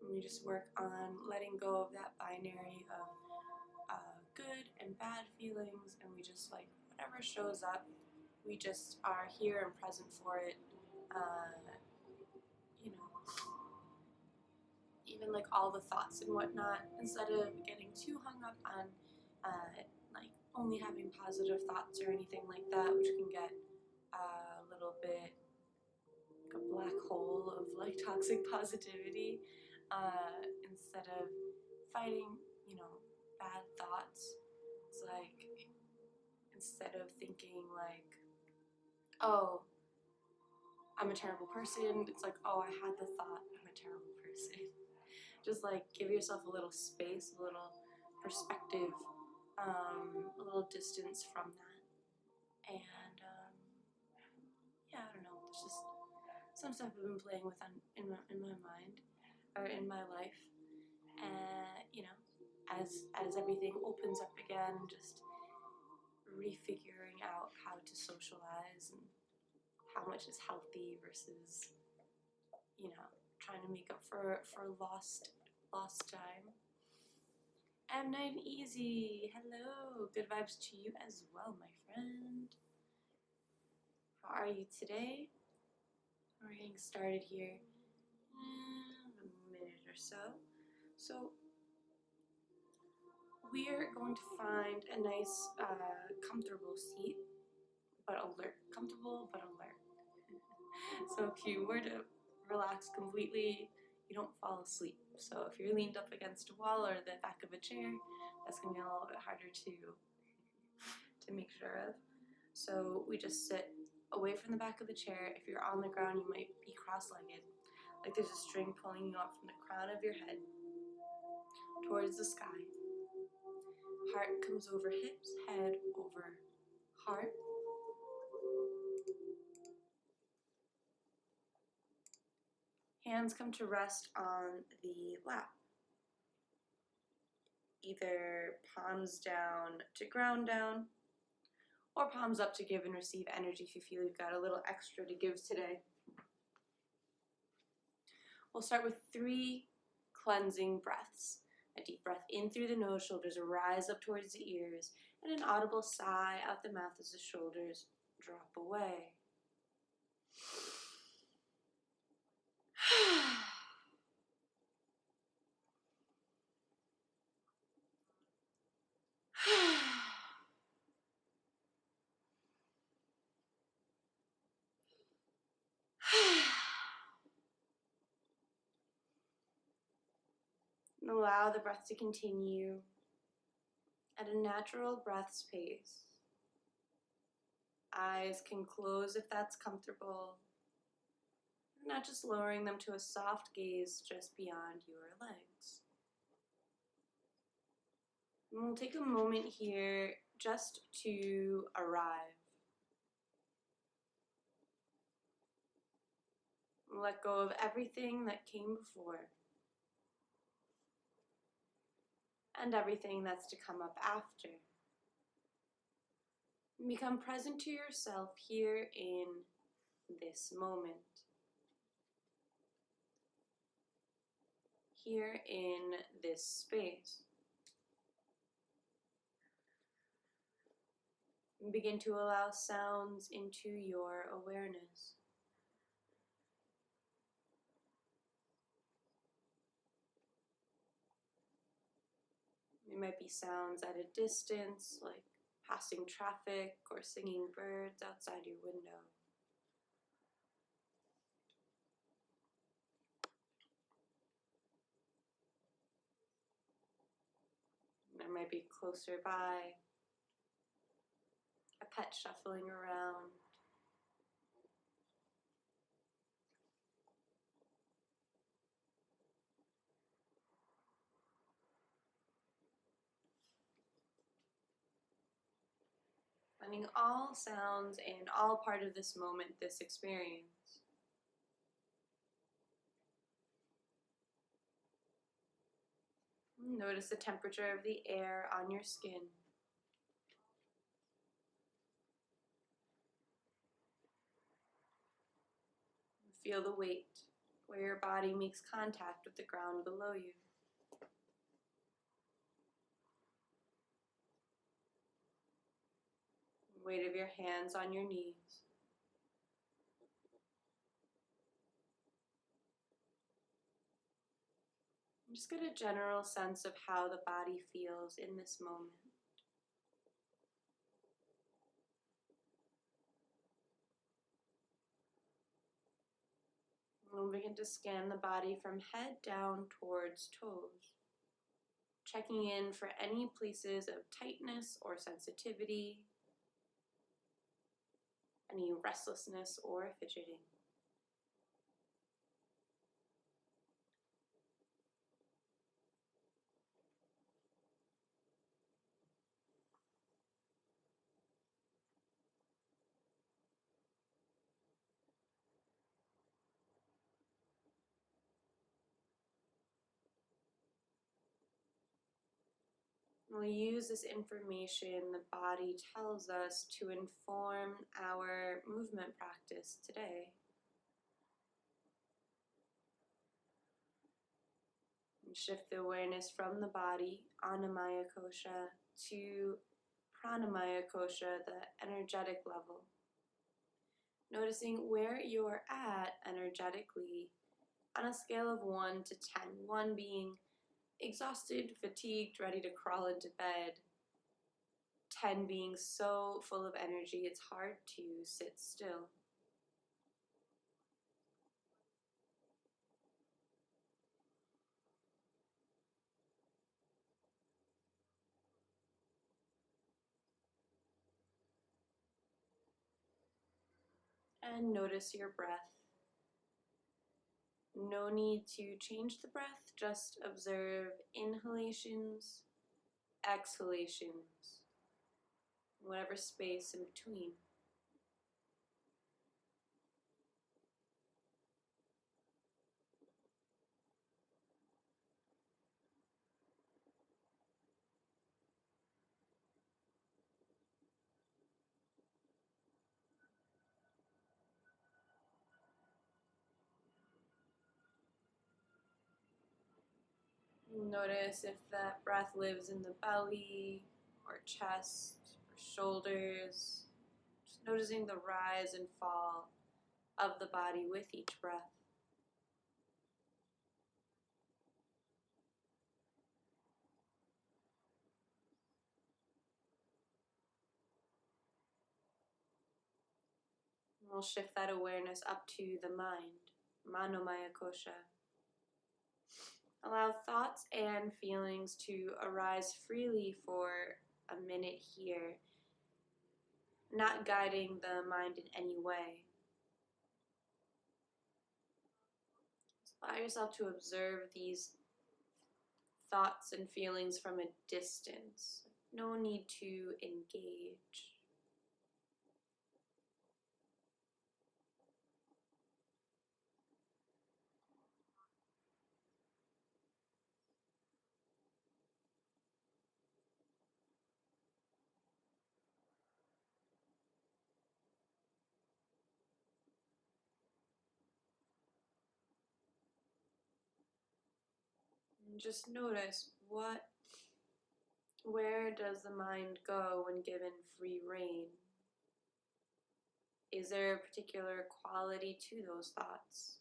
And we just work on letting go of that binary of good and bad feelings, and we just like whatever shows up, we just are here and present for it. You know, even like all the thoughts and whatnot, instead of getting too hung up on like only having positive thoughts or anything like that, which can get a little bit like a black hole of like toxic positivity. Instead of fighting, you know, bad thoughts, it's like instead of thinking like, oh, I'm a terrible person, it's like, oh, I had the thought I'm a terrible person. Just like give yourself a little space, a little perspective, a little distance from that. And yeah, I don't know, it's just some stuff I've been playing with in my mind, or in my life. You know, as everything opens up again, just refiguring out how to socialize and how much is healthy versus, you know, trying to make up for lost time. M9 Easy, hello, good vibes to you as well, my friend. How are you today? We're getting started here in a minute or so. So we are going to find a nice, comfortable seat, but alert. Comfortable, but alert. So if you were to relax completely, you don't fall asleep. So if you're leaned up against a wall or the back of a chair, that's going to be a little bit harder to make sure of. So we just sit away from the back of the chair. If you're on the ground, you might be cross-legged, like there's a string pulling you up from the crown of your head towards the sky. Heart comes over hips, head over heart. Hands come to rest on the lap. Either palms down to ground down, or palms up to give and receive energy if you feel you've got a little extra to give today. We'll start with 3 cleansing breaths. A deep breath in through the nose, shoulders rise up towards the ears, and an audible sigh out the mouth as the shoulders drop away. And allow the breath to continue at a natural breath's pace. Eyes can close if that's comfortable. Not just lowering them to a soft gaze just beyond your legs. And we'll take a moment here just to arrive. Let go of everything that came before and everything that's to come up after. And become present to yourself here in this moment. Here in this space. And begin to allow sounds into your awareness. There might be sounds at a distance, like passing traffic or singing birds outside your window. There might be closer by a pet shuffling around. Finding all sounds and all part of this moment, this experience. Notice the temperature of the air on your skin. Feel the weight where your body makes contact with the ground below you. Weight of your hands on your knees. Just get a general sense of how the body feels in this moment. We'll begin to scan the body from head down towards toes, checking in for any places of tightness or sensitivity, any restlessness or fidgeting. We'll use this information the body tells us to inform our movement practice today. And shift the awareness from the body, Annamaya Kosha, to Pranamaya Kosha, the energetic level. Noticing where you're at energetically on a scale of 1 to 10. 1 being exhausted, fatigued, ready to crawl into bed. 10 being so full of energy it's hard to sit still. And notice your breath. No need to change the breath, just observe inhalations, exhalations, whatever space in between. Notice if that breath lives in the belly or chest or shoulders. Just noticing the rise and fall of the body with each breath. We'll shift that awareness up to the mind, Manomaya Kosha. Allow thoughts and feelings to arise freely for a minute here, not guiding the mind in any way. Allow yourself to observe these thoughts and feelings from a distance. No need to engage. And just notice where does the mind go when given free rein? Is there a particular quality to those thoughts?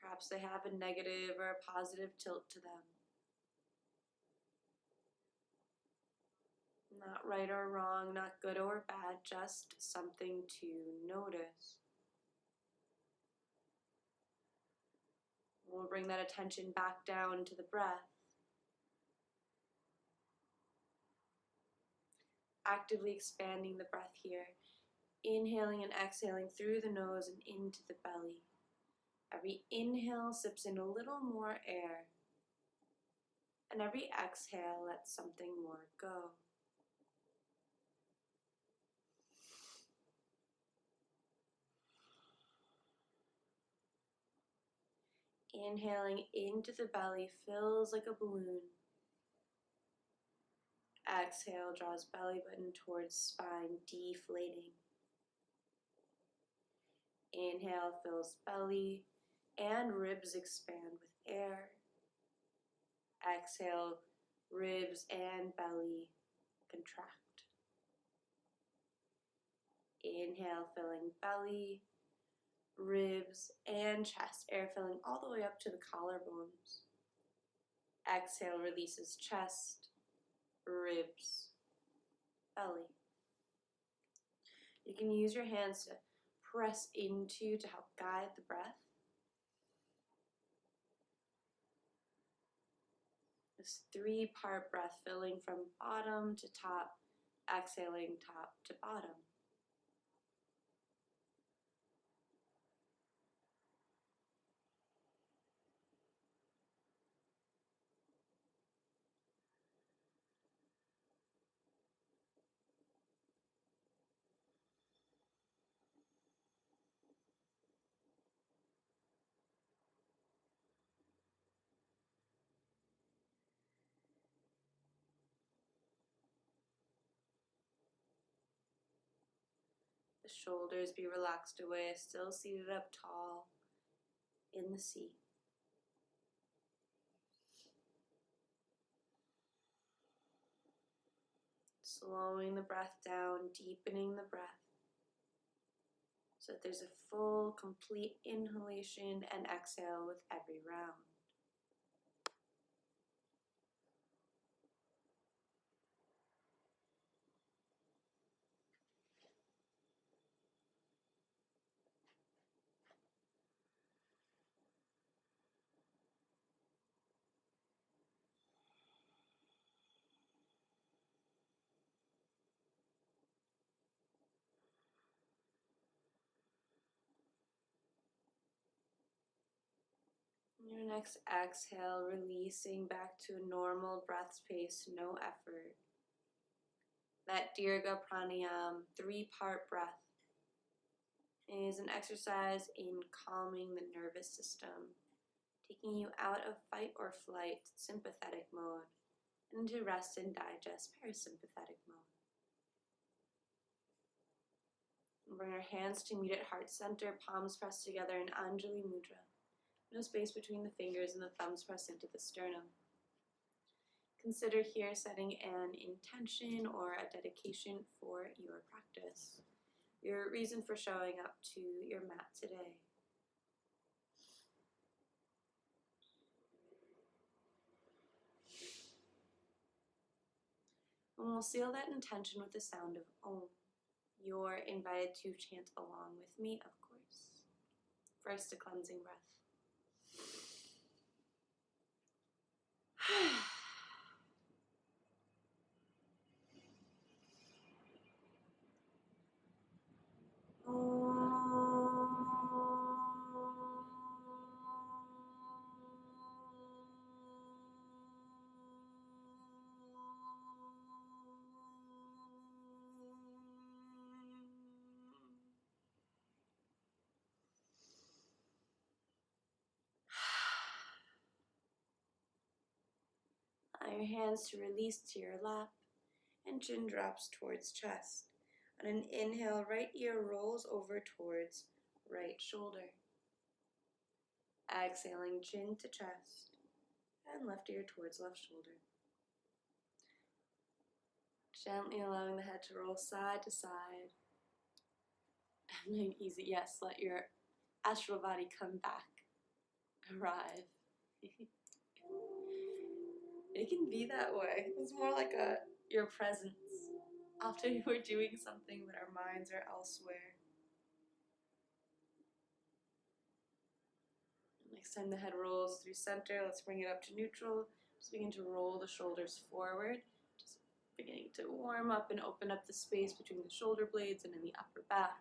Perhaps they have a negative or a positive tilt to them. Not right or wrong, not good or bad, just something to notice. We'll bring that attention back down to the breath. Actively expanding the breath here. Inhaling and exhaling through the nose and into the belly. Every inhale sips in a little more air. And every exhale lets something more go. Inhaling into the belly fills like a balloon. Exhale draws belly button towards spine, deflating. Inhale fills belly and ribs expand with air. Exhale, ribs and belly contract. Inhale, filling belly, ribs, and chest. Air filling all the way up to the collarbones. Exhale, releases chest, ribs, belly. You can use your hands to press into to help guide the breath. This 3-part breath, filling from bottom to top, exhaling top to bottom. The shoulders be relaxed away, still seated up tall in the seat. Slowing the breath down, deepening the breath so that there's a full, complete inhalation and exhale with every round. Your next exhale, releasing back to a normal breath pace, no effort. That Dirga Pranayam 3-part breath is an exercise in calming the nervous system, taking you out of fight or flight, sympathetic mode, and into rest and digest, parasympathetic mode. And bring our hands to meet at heart center, palms pressed together in Anjali Mudra. No space between the fingers and the thumbs pressed into the sternum. Consider here setting an intention or a dedication for your practice, your reason for showing up to your mat today. And we'll seal that intention with the sound of Om. You're invited to chant along with me, of course. First, a cleansing breath. Allow your hands to release to your lap and chin drops towards chest. On an inhale, right ear rolls over towards right shoulder. Exhaling, chin to chest and left ear towards left shoulder. Gently allowing the head to roll side to side. And then easy, yes, let your astral body come back, arrive. It can be that way. It's more like your presence after you were doing something but our minds are elsewhere. Next time the head rolls through center, let's bring it up to neutral. Just begin to roll the shoulders forward. Just beginning to warm up and open up the space between the shoulder blades and in the upper back.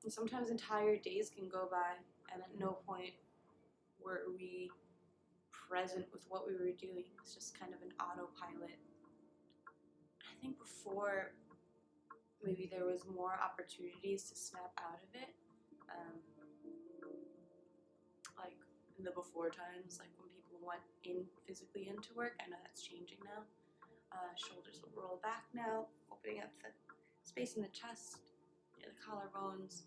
And sometimes entire days can go by and at no point were we present with what we were doing. It's just kind of an autopilot. I think before, maybe there was more opportunities to snap out of it. Like in the before times, like when people went physically into work. I know that's changing now. Shoulders will roll back now, opening up the space in the chest, near the collarbones.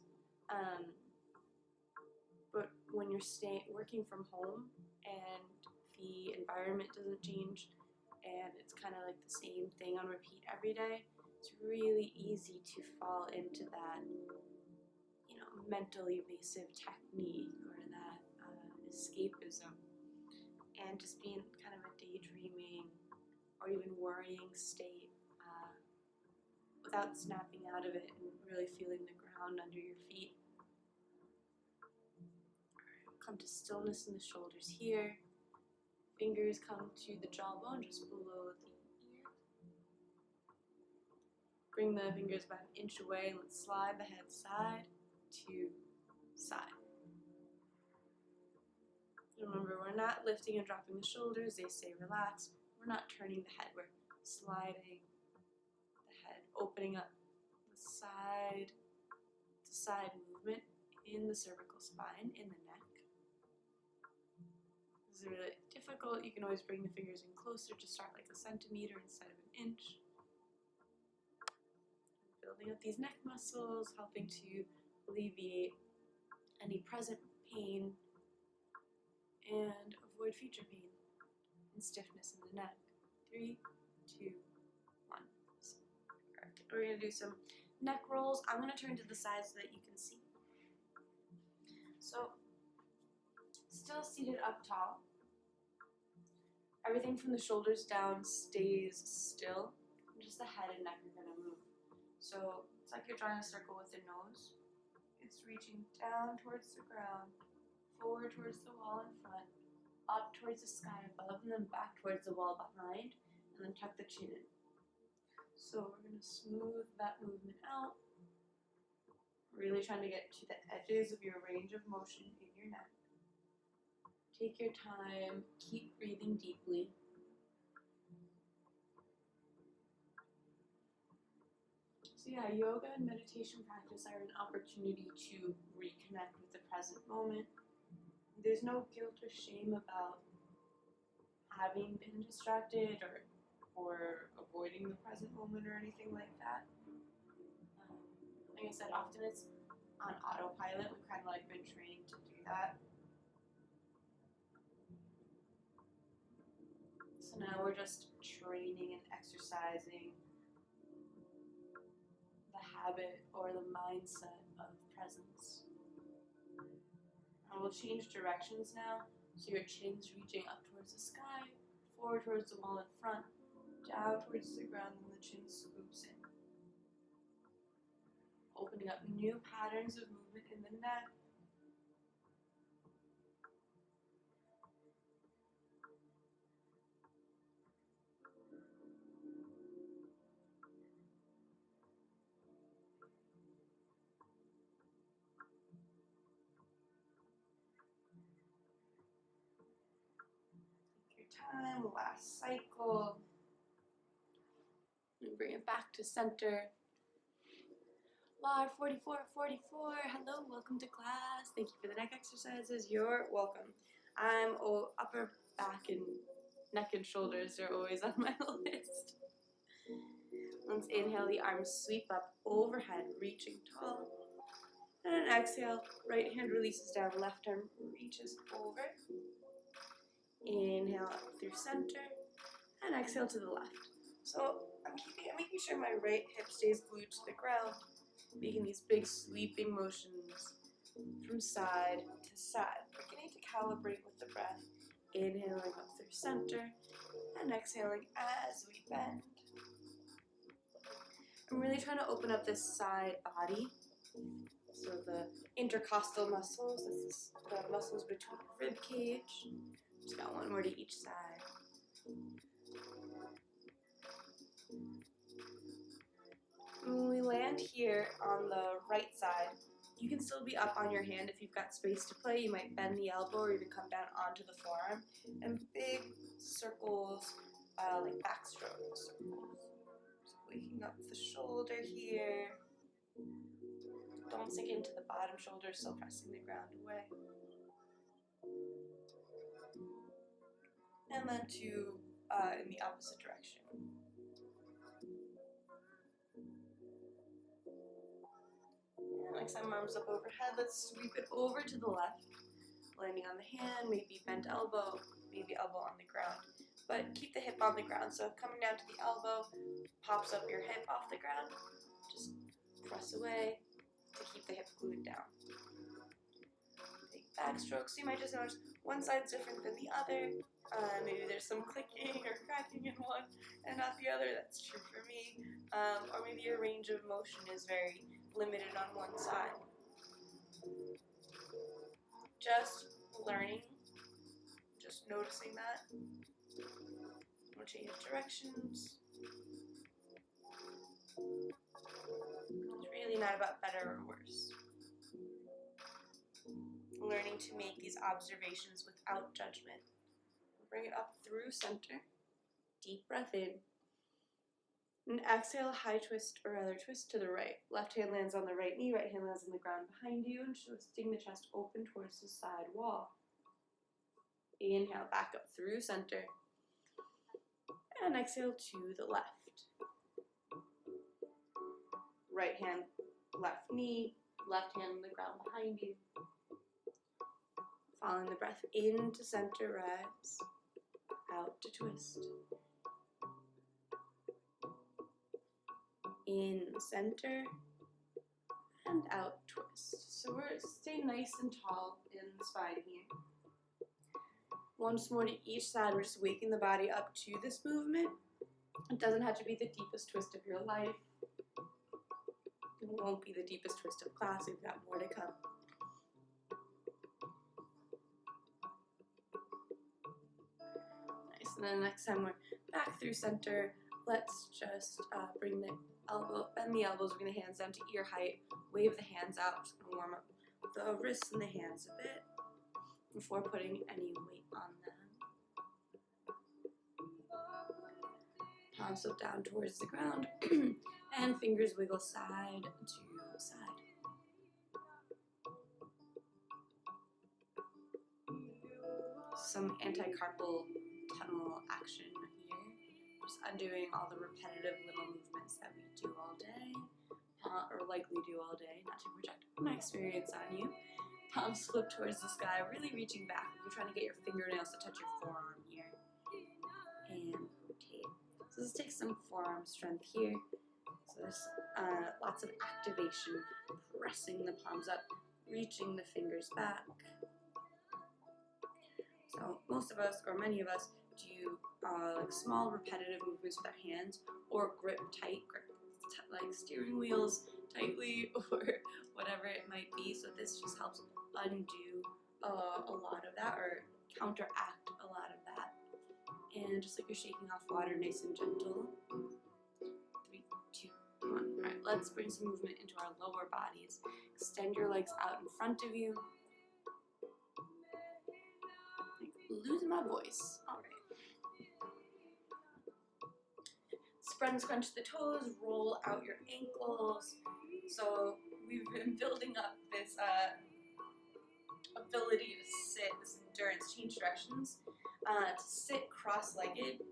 But when you're working from home and the environment doesn't change and it's kind of like the same thing on repeat every day, it's really easy to fall into that, mentally evasive technique or that escapism, and just being kind of a daydreaming or even worrying state without snapping out of it and really feeling the ground under your feet. Come to stillness in the shoulders here. Fingers come to the jawbone just below the ear. Bring the fingers about an inch away and let's slide the head side to side. Remember, we're not lifting and dropping the shoulders, they stay relaxed. We're not turning the head, we're sliding the head, opening up the side to side movement in the cervical spine, in the neck. This is really difficult. You can always bring the fingers in closer to start like a centimeter instead of an inch. Building up these neck muscles, helping to alleviate any present pain and avoid future pain and stiffness in the neck. 3, 2, 1. Perfect. We're going to do some neck rolls. I'm going to turn to the side so that you can see. So, still seated up tall. Everything from the shoulders down stays still. Just the head and neck are going to move. So, it's like you're drawing a circle with the nose. It's reaching down towards the ground, forward towards the wall in front, up towards the sky above, and then back towards the wall behind, and then tuck the chin in. So we're going to smooth that movement out, really trying to get to the edges of your range of motion in your neck. Take your time, keep breathing deeply. So yeah, yoga and meditation practice are an opportunity to reconnect with the present moment. There's no guilt or shame about having been distracted or avoiding the present moment or anything like that. Like I said, often it's on autopilot. We've kind of like been trained to do that. So now we're just training and exercising the habit or the mindset of presence. And we'll change directions now. So your chin's reaching up towards the sky, forward towards the wall in front, down towards the ground, and the chin scoops in. Opening up new patterns of movement in the neck. Time, last cycle. And bring it back to center. Live 44, hello, welcome to class. Thank you for the neck exercises, you're welcome. Upper back and neck and shoulders are always on my list. Let's inhale, the arms sweep up overhead, reaching tall. And an exhale, right hand releases down, left arm reaches over. Inhale up through center, and exhale to the left. So I'm making sure my right hip stays glued to the ground, making these big sweeping motions from side to side. Beginning to calibrate with the breath, inhaling up through center, and exhaling as we bend. I'm really trying to open up this side body. So the intercostal muscles, this is the muscles between the rib cage. Just got one more to each side. When we land here on the right side, you can still be up on your hand if you've got space to play. You might bend the elbow or even come down onto the forearm. And big circles, like backstrokes. So waking up the shoulder here. Don't sink into the bottom shoulder, still pressing the ground away. And then in the opposite direction. Next time, arms up overhead. Let's sweep it over to the left, landing on the hand, maybe bent elbow, maybe elbow on the ground. But keep the hip on the ground. So coming down to the elbow, pops up your hip off the ground. Just press away to keep the hip glued down. Big backstrokes. You might just notice one side's different than the other. Maybe there's some clicking or cracking in one and not the other. That's true for me. Or maybe your range of motion is very limited on one side. Just learning, just noticing that. We'll change directions. It's really not about better or worse. Learning to make these observations without judgment. Bring it up through center. Deep breath in. And exhale, high twist, or rather twist to the right. Left hand lands on the right knee, right hand lands on the ground behind you, and twisting the chest open towards the side wall. Inhale, back up through center. And exhale to the left. Right hand, left knee, left hand on the ground behind you. Following the breath into center, rise, out to twist. In center, and out twist. So we're staying nice and tall in the spine here. Once more to each side, we're just waking the body up to this movement. It doesn't have to be the deepest twist of your life. It won't be the deepest twist of class. We've got more to come. Nice. And then next time we're back through center, let's just bring the bend the elbows, bring the hands down to ear height, wave the hands out. I'm just going to warm up the wrists and the hands a bit before putting any weight on them. Palms slip down towards the ground and fingers wiggle side to side. Some anti-carpal tunnel action here. Just undoing all the repetitive little movements that we do all day, or likely do all day, not to project my experience on you. Palms flip towards the sky, really reaching back. You're trying to get your fingernails to touch your forearm here. And rotate. So this takes some forearm strength here. So there's lots of activation, pressing the palms up, reaching the fingers back. So most of us, or many of us, do like small repetitive movements with our hands, or grip like steering wheels tightly, or whatever it might be. So this just helps undo a lot of that, or counteract a lot of that. And just like you're shaking off water, nice and gentle. 3, 2, 1. All right, let's bring some movement into our lower bodies. Extend your legs out in front of you. Losing my voice. All right. Spread and scrunch the toes, roll out your ankles. So we've been building up this ability to sit, this endurance, change directions, to sit cross-legged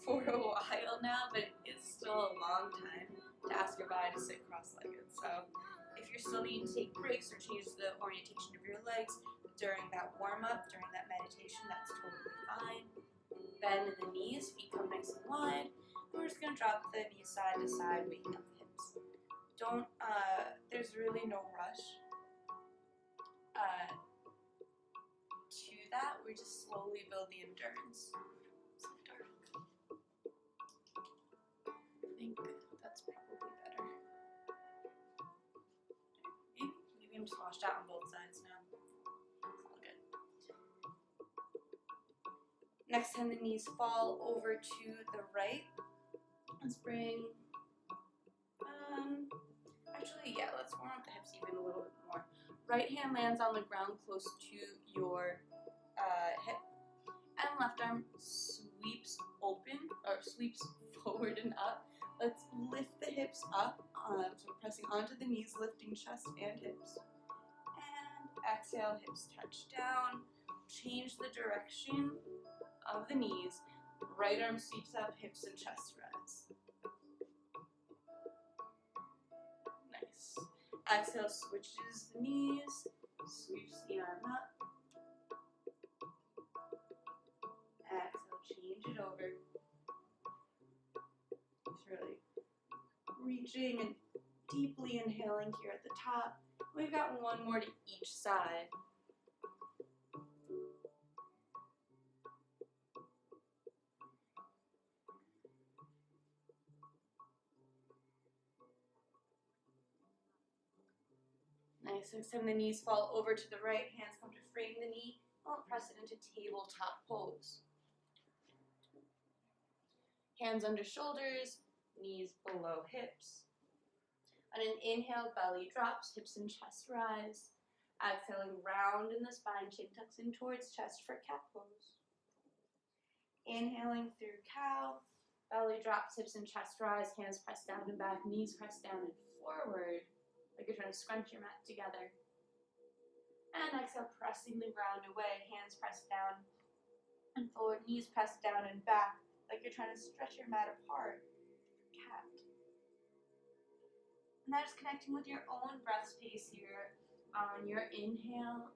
for a while now, but it's still a long time to ask your body to sit cross-legged. So if you're still needing to take breaks or change the orientation of your legs during that warm-up, during that meditation, that's totally fine. Bend in the knees, feet come nice and wide. And we're just going to drop the knees side to side, waking up the hips. There's really no rush to that. We just slowly build the endurance. It's dark. I think that's probably better. Maybe I'm just washed out on both sides now. Next time the knees fall over to the right. Let's bring, let's warm up the hips even a little bit more. Right hand lands on the ground close to your hip, and left arm sweeps open, or sweeps forward and up. Let's lift the hips up, so we're pressing onto the knees, lifting chest and hips. And exhale, hips touch down. Change the direction of the knees. Right arm sweeps up, hips and chest rise. Nice. Exhale, switches the knees, sweeps the arm up. Exhale, change it over. Just really reaching and deeply inhaling here at the top. We've got one more to each side. Nice, next time the knees fall over to the right, hands come to frame the knee. Don't press it into tabletop pose. Hands under shoulders, knees below hips. On an inhale, belly drops, hips and chest rise. Exhaling, round in the spine, chin tucks in towards chest for cat pose. Inhaling through cow, belly drops, hips and chest rise, hands press down and back, knees press down and forward, like you're trying to scrunch your mat together. And exhale, pressing the ground away, hands pressed down and forward, knees pressed down and back, like you're trying to stretch your mat apart. Cat. And that is connecting with your own breath space here on your inhale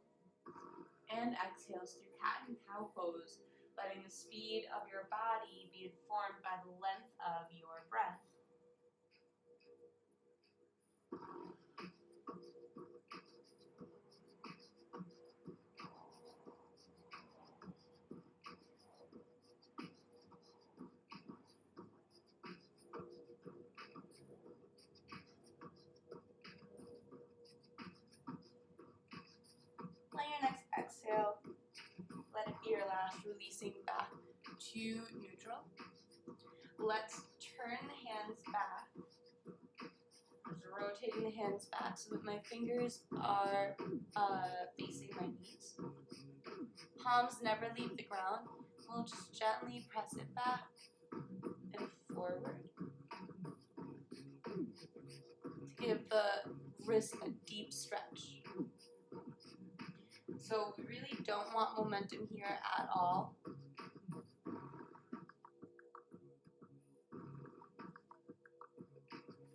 and exhales through cat and cow pose, letting the speed of your body be informed by the length of your breath. On your next exhale, let it be your last, releasing back to neutral. Let's turn the hands back. Just rotating the hands back so that my fingers are facing my knees. Palms never leave the ground. We'll just gently press it back and forward to give the wrist a deep stretch. So we really don't want momentum here at all.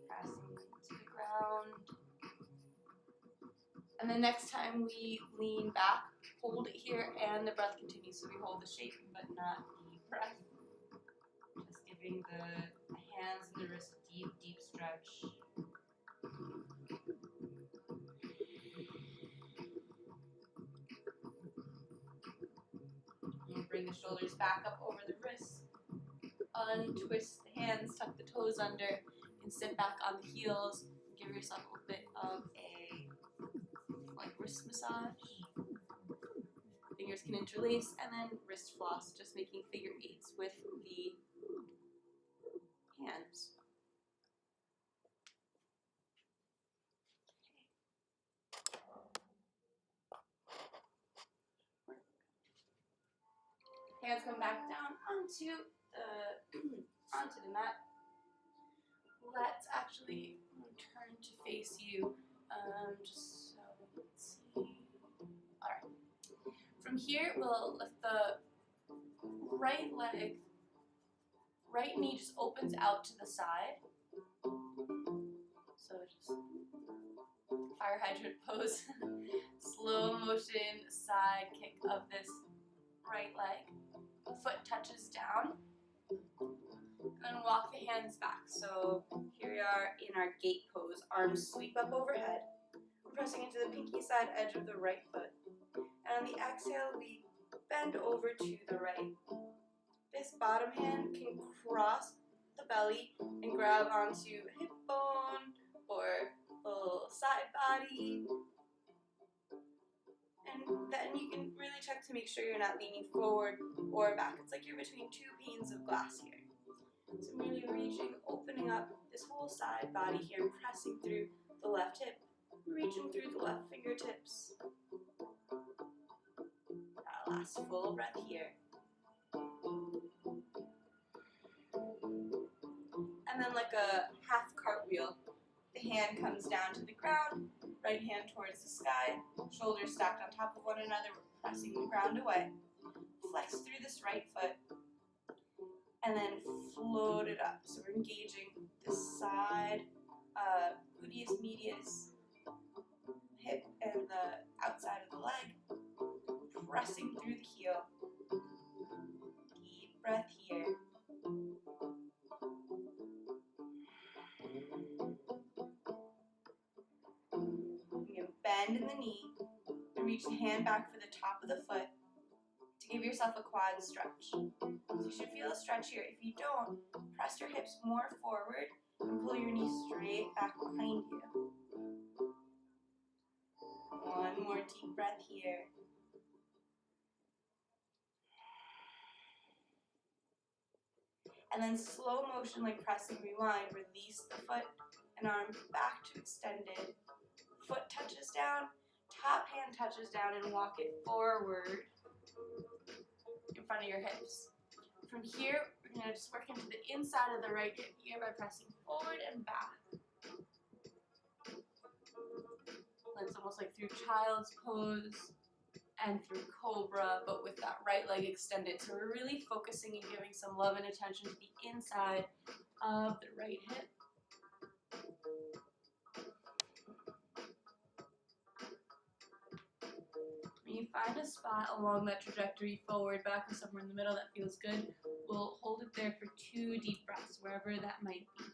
Pressing to the ground. And the next time we lean back, hold it here and the breath continues. So we hold the shape but not the breath. Just giving the hands and the wrist a deep, deep stretch. And bring the shoulders back up over the wrists. Untwist the hands, tuck the toes under, and sit back on the heels. Give yourself a bit of a wrist massage. Fingers can interlace, and then wrist floss, just making figure eights with the hands. Hands come back down onto the mat. Let's actually turn to face you. Just so let's see. All right. From here, we'll lift the right leg. Right knee just opens out to the side. So just fire hydrant pose. Slow motion side kick of this right leg. Foot touches down. And walk the hands back. So here we are in our gate pose. Arms sweep up overhead. We're pressing into the pinky side edge of the right foot. And on the exhale, we bend over to the right. This bottom hand can cross the belly and grab onto hip bone or little side body. And then you can really check to make sure you're not leaning forward or back. It's like you're between two panes of glass here. So I'm really reaching, opening up this whole side body here, pressing through the left hip, reaching through the left fingertips. Last full breath here. And then like a half cartwheel, the hand comes down to the ground, right hand towards the sky, shoulders stacked on top of one another, we're pressing the ground away. Flex through this right foot. And then float it up. So we're engaging this side, gluteus medius, leg, pressing through the heel. Deep breath here. You can bend in the knee and reach the hand back for the top of the foot to give yourself a quad stretch. So you should feel a stretch here. If you don't, press your hips more forward and pull your knees straight back behind you. One more deep breath here. And then slow motion, like press and rewind, release the foot and arm back to extended. Foot touches down, top hand touches down, and walk it forward in front of your hips. From here, we're going to just work into the inside of the right hip here by pressing forward and back. It's almost like through child's pose and through cobra, but with that right leg extended. So we're really focusing and giving some love and attention to the inside of the right hip. When you find a spot along that trajectory, forward, back, or somewhere in the middle that feels good, we'll hold it there for 2 deep breaths, wherever that might be.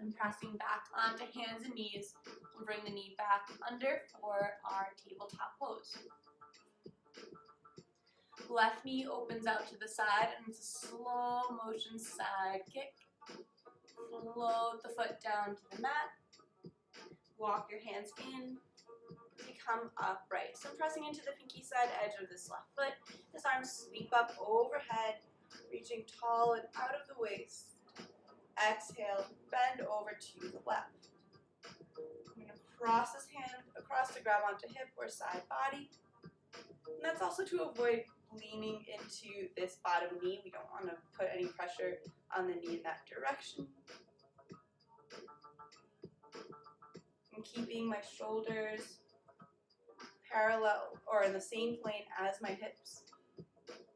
And pressing back onto hands and knees, and bring the knee back under for our tabletop pose. Left knee opens out to the side, and it's a slow motion side kick. Float the foot down to the mat. Walk your hands in to come upright. So pressing into the pinky side edge of this left foot. This arm sweep up overhead, reaching tall and out of the waist. Exhale, bend over to the left. I'm going to cross this hand across to grab onto hip or side body. And that's also to avoid leaning into this bottom knee. We don't want to put any pressure on the knee in that direction. I'm keeping my shoulders parallel or in the same plane as my hips.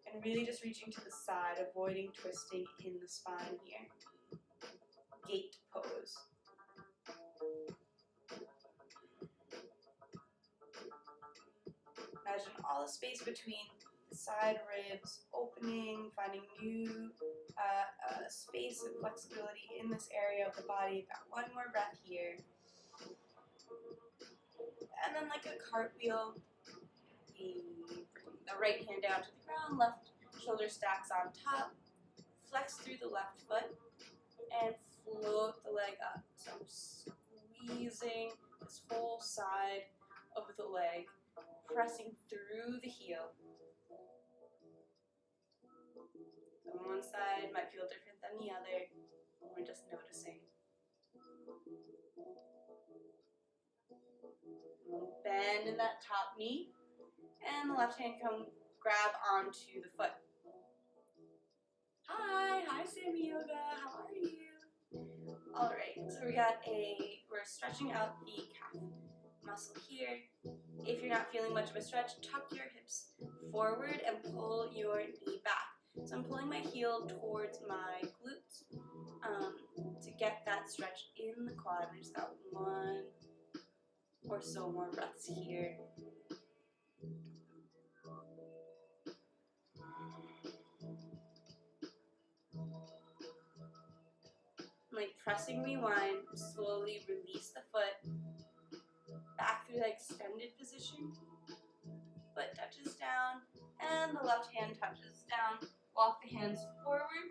And really just reaching to the side, avoiding twisting in the spine here. Gate pose. Imagine all the space between the side ribs opening, finding new space and flexibility in this area of the body. Got one more breath here. And then like a cartwheel, bring the right hand down to the ground, left shoulder stacks on top, flex through the left foot, and float the leg up. So I'm squeezing this whole side of the leg, pressing through the heel. So one side might feel different than the other. We're just noticing. Bend in that top knee, and the left hand come grab onto the foot. Hi Sammy Yoga, how are you? Alright, so we're stretching out the calf muscle here. If you're not feeling much of a stretch, tuck your hips forward and pull your knee back. So I'm pulling my heel towards my glutes to get that stretch in the quad. I just got one or so more breaths here. Like pressing rewind, slowly release the foot back through the extended position. Foot touches down, and the left hand touches down. Walk the hands forward,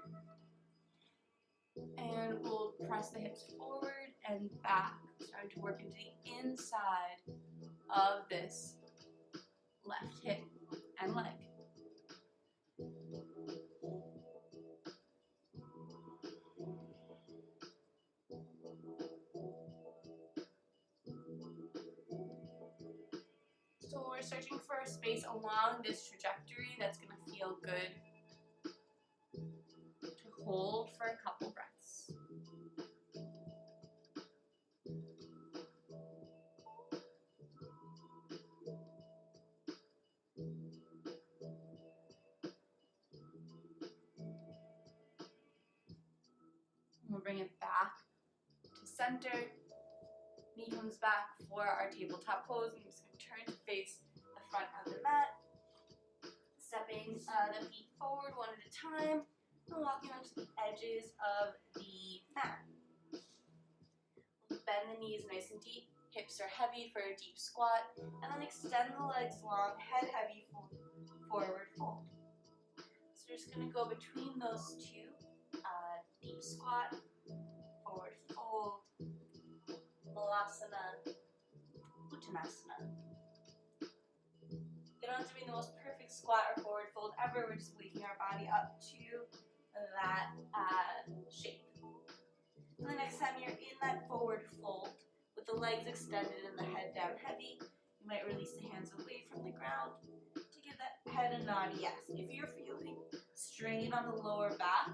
and we'll press the hips forward and back, starting to work into the inside of this left hip and leg. So we're searching for a space along this trajectory that's going to feel good to hold for a couple breaths. We'll bring it back to center. Knee comes back for our tabletop pose. I'm just going to turn to face the front of the mat. Stepping the feet forward one at a time and walking onto the edges of the mat. Bend the knees nice and deep. Hips are heavy for a deep squat. And then extend the legs long, head heavy, forward fold. So we're just going to go between those two. Deep squat, forward fold, Malasana, Uttanasana. They don't have to be the most perfect squat or forward fold ever. We're just waking our body up to that shape. And the next time you're in that forward fold with the legs extended and the head down heavy, you might release the hands away from the ground to give that head a nod yes. If you're feeling strain on the lower back,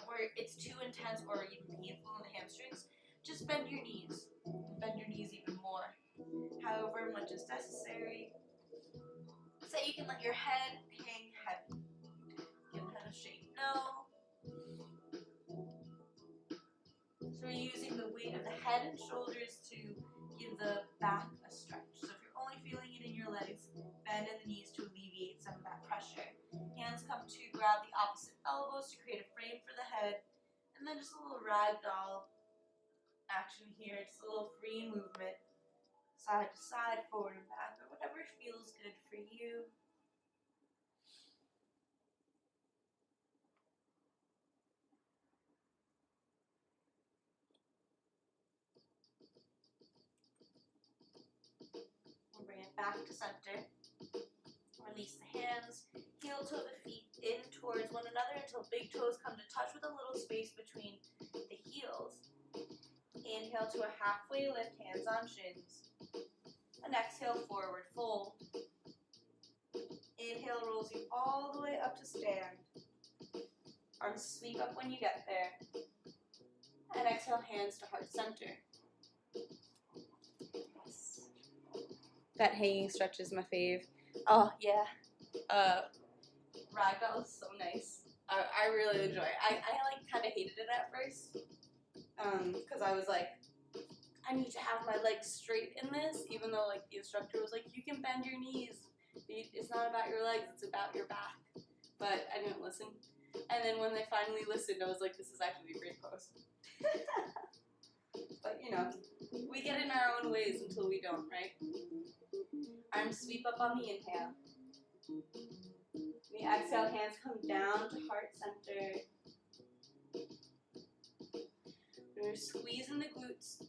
or it's too intense or even painful in the hamstrings, just bend your knees. Bend your knees even more. However much is necessary. So you can let your head hang heavy. Give the head a shake no. So we're using the weight of the head and shoulders to give the back a stretch. So if you're only feeling it in your legs, bend in the knees to alleviate some of that pressure. Hands come to grab the opposite elbows to create a frame for the head. And then just a little ragdoll action here, just a little free movement, side to side, forward and back, or whatever feels good for you. We'll bring it back to center. Release the hands, heel toe the feet in towards one another until big toes come to touch with a little space between the heels. Inhale to a halfway lift, hands on shins. And exhale, forward fold. Inhale rolls you all the way up to stand. Arms sweep up when you get there. And exhale, hands to heart center. That hanging stretch is my fave. Oh, yeah. Ragdoll is so nice. I really enjoy it. I like kind of hated it at first. Because I was like, I need to have my legs straight in this, even though like the instructor was like, you can bend your knees. It's not about your legs, it's about your back. But I didn't listen. And then when they finally listened, I was like, this is actually a great pose. But you know, we get in our own ways until we don't, right? Arms sweep up on the inhale. The exhale, hands come down to heart center. We're squeezing the glutes,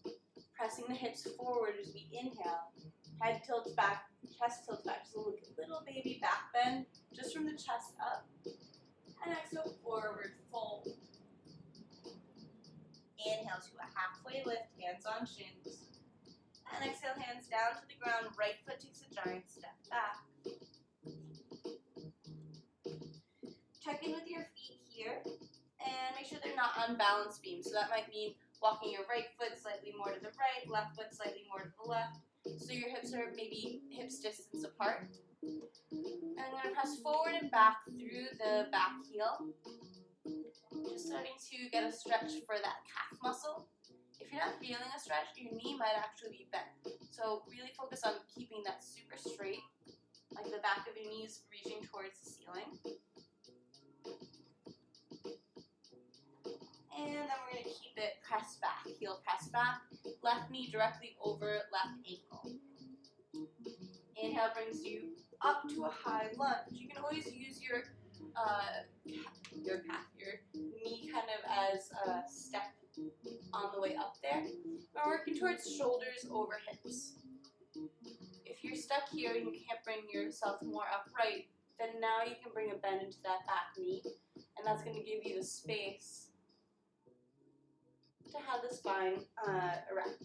pressing the hips forward as we inhale. Head tilts back, chest tilts back. Just a little baby back bend, just from the chest up. And exhale, forward fold. Inhale to a halfway lift, hands on shins. And exhale, hands down to the ground. Right foot takes a giant step back. Check in with your feet here and make sure they're not on balance beams. So that might mean walking your right foot slightly more to the right, left foot slightly more to the left. So your hips are maybe hips distance apart. And I'm going to press forward and back through the back heel. Just starting to get a stretch for that calf muscle. If you're not feeling a stretch, your knee might actually be bent. So really focus on keeping that super straight, like the back of your knees reaching towards the ceiling. And then we're going to keep it pressed back, heel pressed back, left knee directly over left ankle. Inhale brings you up to a high lunge. You can always use your knee kind of as a step on the way up there. We're working towards shoulders over hips. If you're stuck here and you can't bring yourself more upright, then now you can bring a bend into that back knee, and that's going to give you the space to have the spine erect.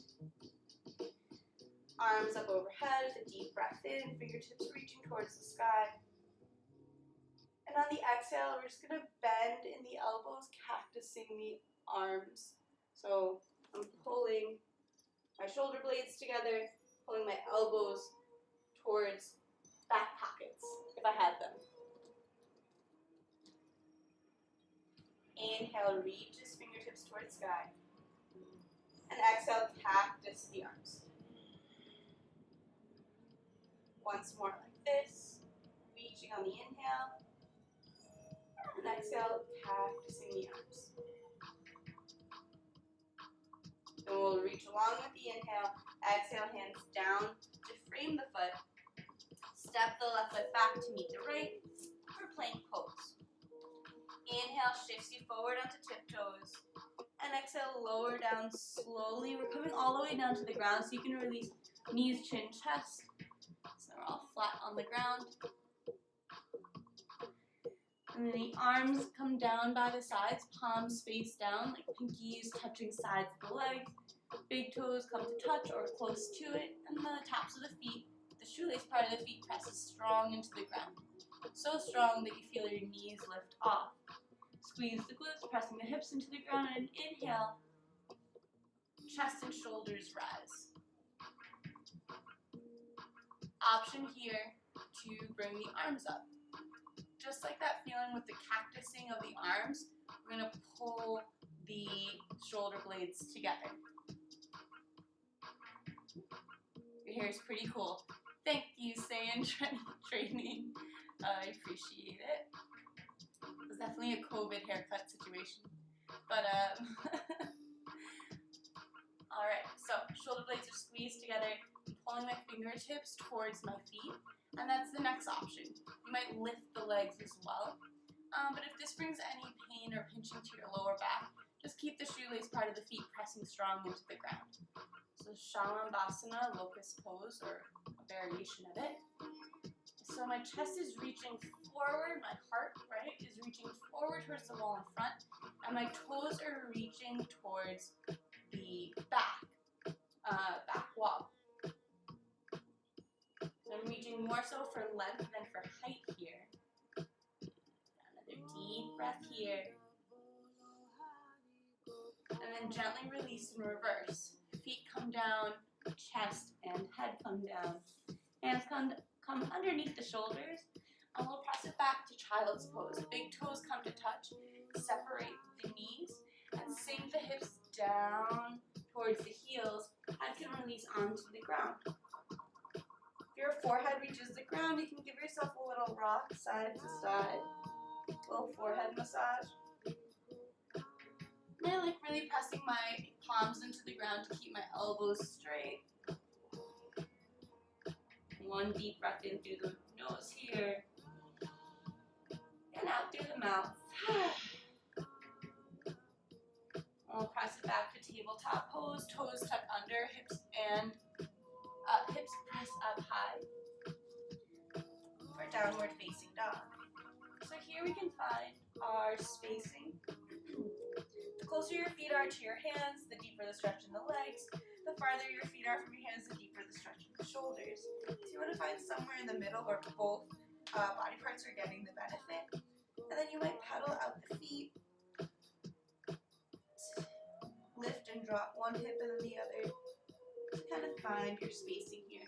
Arms up overhead, a deep breath in, fingertips reaching towards the sky. And on the exhale, we're just going to bend in the elbows, cactusing the arms. So I'm pulling my shoulder blades together, pulling my elbows towards back pockets, if I had them. Inhale, reaches fingertips towards sky. And exhale, cactus the arms. Once more like this, reaching on the inhale. And exhale, cactusing the arms. Then we'll reach along with the inhale. Exhale, hands down to frame the foot. Step the left foot back to meet the right for plank pose. Inhale, shifts you forward onto tiptoes. And exhale, lower down slowly. We're coming all the way down to the ground so you can release knees, chin, chest. So we're all flat on the ground. And then the arms come down by the sides, palms face down, like pinkies touching sides of the legs. Big toes come to touch or close to it. And the tops of the feet, the shoelace part of the feet presses strong into the ground. So strong that you feel your knees lift off. Squeeze the glutes, pressing the hips into the ground, and inhale, chest and shoulders rise. Option here to bring the arms up. Just like that feeling with the cactusing of the arms, we're going to pull the shoulder blades together. Your hair is pretty cool. Thank you, Sayan Training. I appreciate it. It was definitely a COVID haircut situation. But, alright, so shoulder blades are squeezed together. I'm pulling my fingertips towards my feet. And that's the next option. You might lift the legs as well. But if this brings any pain or pinching to your lower back, just keep the shoelace part of the feet pressing strong into the ground. So Shalambhasana, locust pose, or a variation of it. So my chest is reaching forward, my heart, right, is reaching forward towards the wall in front, and my toes are reaching towards the back wall. I'm reaching more so for length than for height here. Another deep breath here. And then gently release in reverse. Feet come down, chest and head come down. Hands come underneath the shoulders, and we'll press it back to child's pose. Big toes come to touch. Separate the knees and sink the hips down towards the heels. Head can release onto the ground. If your forehead reaches the ground, you can give yourself a little rock side to side. A little forehead massage. And I like really pressing my palms into the ground to keep my elbows straight. One deep breath in through the nose here. And out through the mouth. We'll press it back to tabletop pose. Toes tuck under, hips press up high for downward facing dog. So here we can find our spacing. The closer your feet are to your hands, the deeper the stretch in the legs. The farther your feet are from your hands, the deeper the stretch in the shoulders. So you want to find somewhere in the middle where both body parts are getting the benefit. And then you might pedal out the feet. Lift and drop one hip and then the other. To kind of find your spacing here.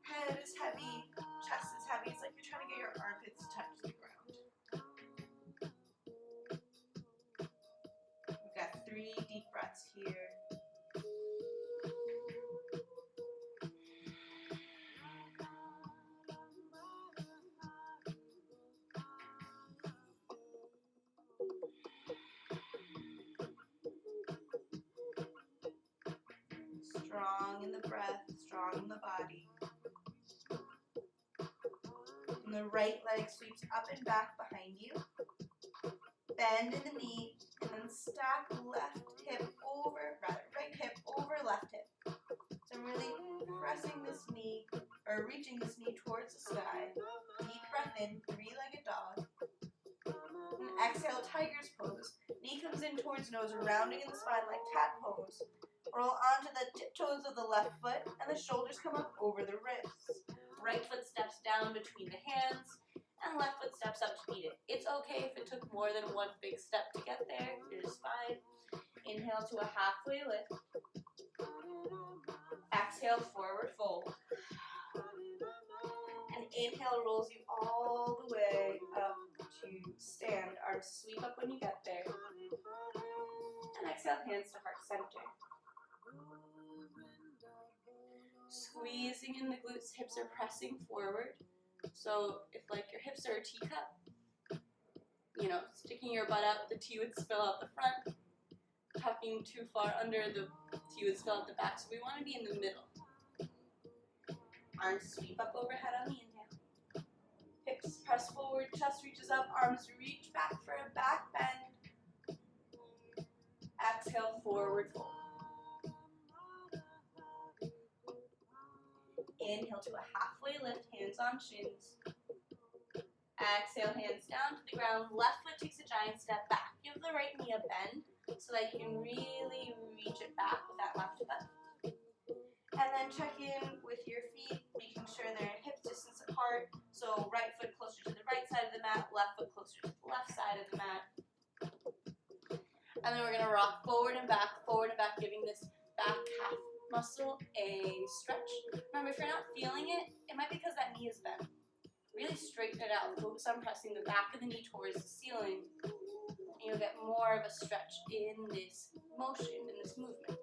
Head is heavy, chest is heavy. It's like you're trying to get your armpits to touch the ground. We've got 3 deep breaths here. Strong in the breath, strong in the body. And the right leg sweeps up and back behind you. Bend in the knee, and then stack right hip over left hip. So I'm really pressing this knee, or reaching this knee towards the sky. Deep breath in, 3-legged dog. And exhale, tiger's pose. Knee comes in towards nose, rounding in the spine like cat pose. Roll onto the tiptoes of the left foot, and the shoulders come up over the wrists. Right foot steps down between the hands, and left foot steps up to meet it. It's okay if it took more than one big step to get there. You're just fine. Inhale to a halfway lift. Exhale, forward fold. And inhale rolls you all the way up to stand. Arms sweep up when you get there. exhale, hands to heart center. Squeezing in the glutes, hips are pressing forward. So if like your hips are a teacup, you know, sticking your butt out, the tea would spill out the front. Tucking too far under, the tea would spill out the back. So we want to be in the middle. Arms sweep up overhead on the inhale. Hips press forward, chest reaches up, arms reach back for a back bend. Exhale, forward fold. Inhale to a halfway lift, hands on shins. Exhale, hands down to the ground. Left foot takes a giant step back. Give the right knee a bend so that you can really reach it back with that left foot. And then check in with your feet, making sure they're in hip distance apart. So right foot closer to the right side of the mat, left foot closer to the left side of the mat. And then we're going to rock forward and back, giving this back calf muscle a stretch. Remember, if you're not feeling it, it might be because that knee is bent. Really straighten it out. Focus on pressing the back of the knee towards the ceiling. And you'll get more of a stretch in this motion, in this movement.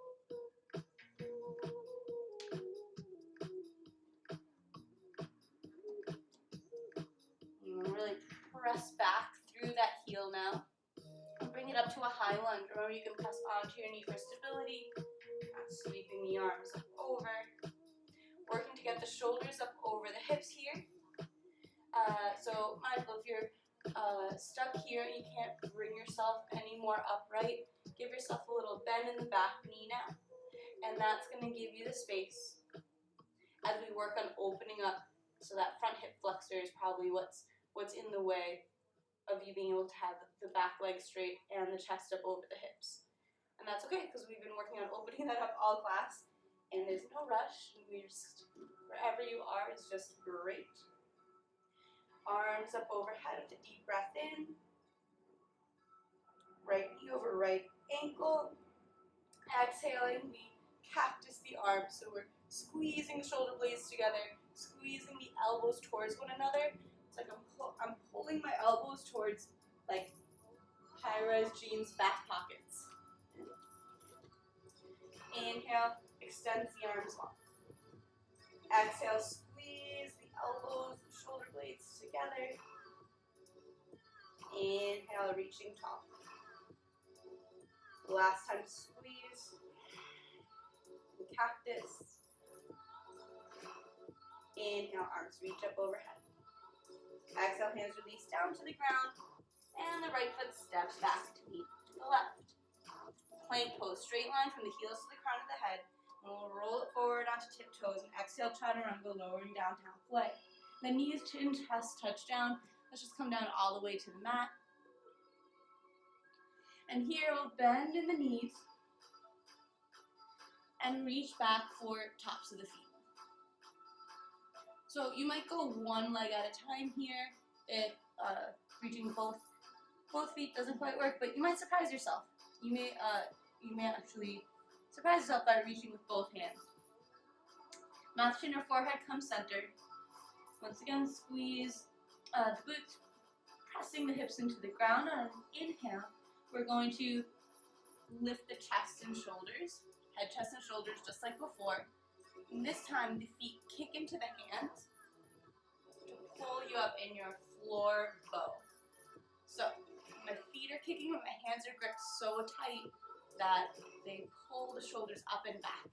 You want to really press back through that heel now. And bring it up to a high lunge. Remember, you can press onto your knee for stability. Not sweeping the arms up over. Working to get the shoulders up over the hips here. So mindful, if you're stuck here and you can't bring yourself any more upright, give yourself a little bend in the back knee now. And that's going to give you the space as we work on opening up. So that front hip flexor is probably what's in the way of you being able to have the back leg straight and the chest up over the hips. And that's okay, because we've been working on opening that up all class. And there's no rush. We're just, wherever you are is just great. Arms up overhead with a deep breath in. Right knee over right ankle. Exhaling, we cactus the arms. So we're squeezing the shoulder blades together, squeezing the elbows towards one another. It's like I'm pulling my elbows towards like high-rise jeans back pockets. Inhale, extends the arms long. Exhale, squeeze the elbows, the shoulder blades together. Inhale, reaching tall. Last time, squeeze. Cactus. Inhale, arms reach up overhead. Exhale, hands release down to the ground. And the right foot steps back to meet the left. Plank pose, straight line from the heels to the crown of the head. And we'll roll it forward onto tiptoes and exhale, chaturanga, lowering down halfway. The knees, chin, chest touch down. Let's just come down all the way to the mat. And here we'll bend in the knees and reach back for tops of the feet. So you might go one leg at a time here if reaching both feet doesn't quite work, but you might surprise yourself. You may actually surprise yourself by reaching with both hands. Mouth, chin, or forehead come centered. Once again, squeeze the glutes, pressing the hips into the ground. On an inhale, we're going to lift the chest and shoulders, head, chest, and shoulders just like before. And this time, the feet kick into the hands to pull you up in your floor bow. So, my feet are kicking, but my hands are gripped so tight that they pull the shoulders up and back.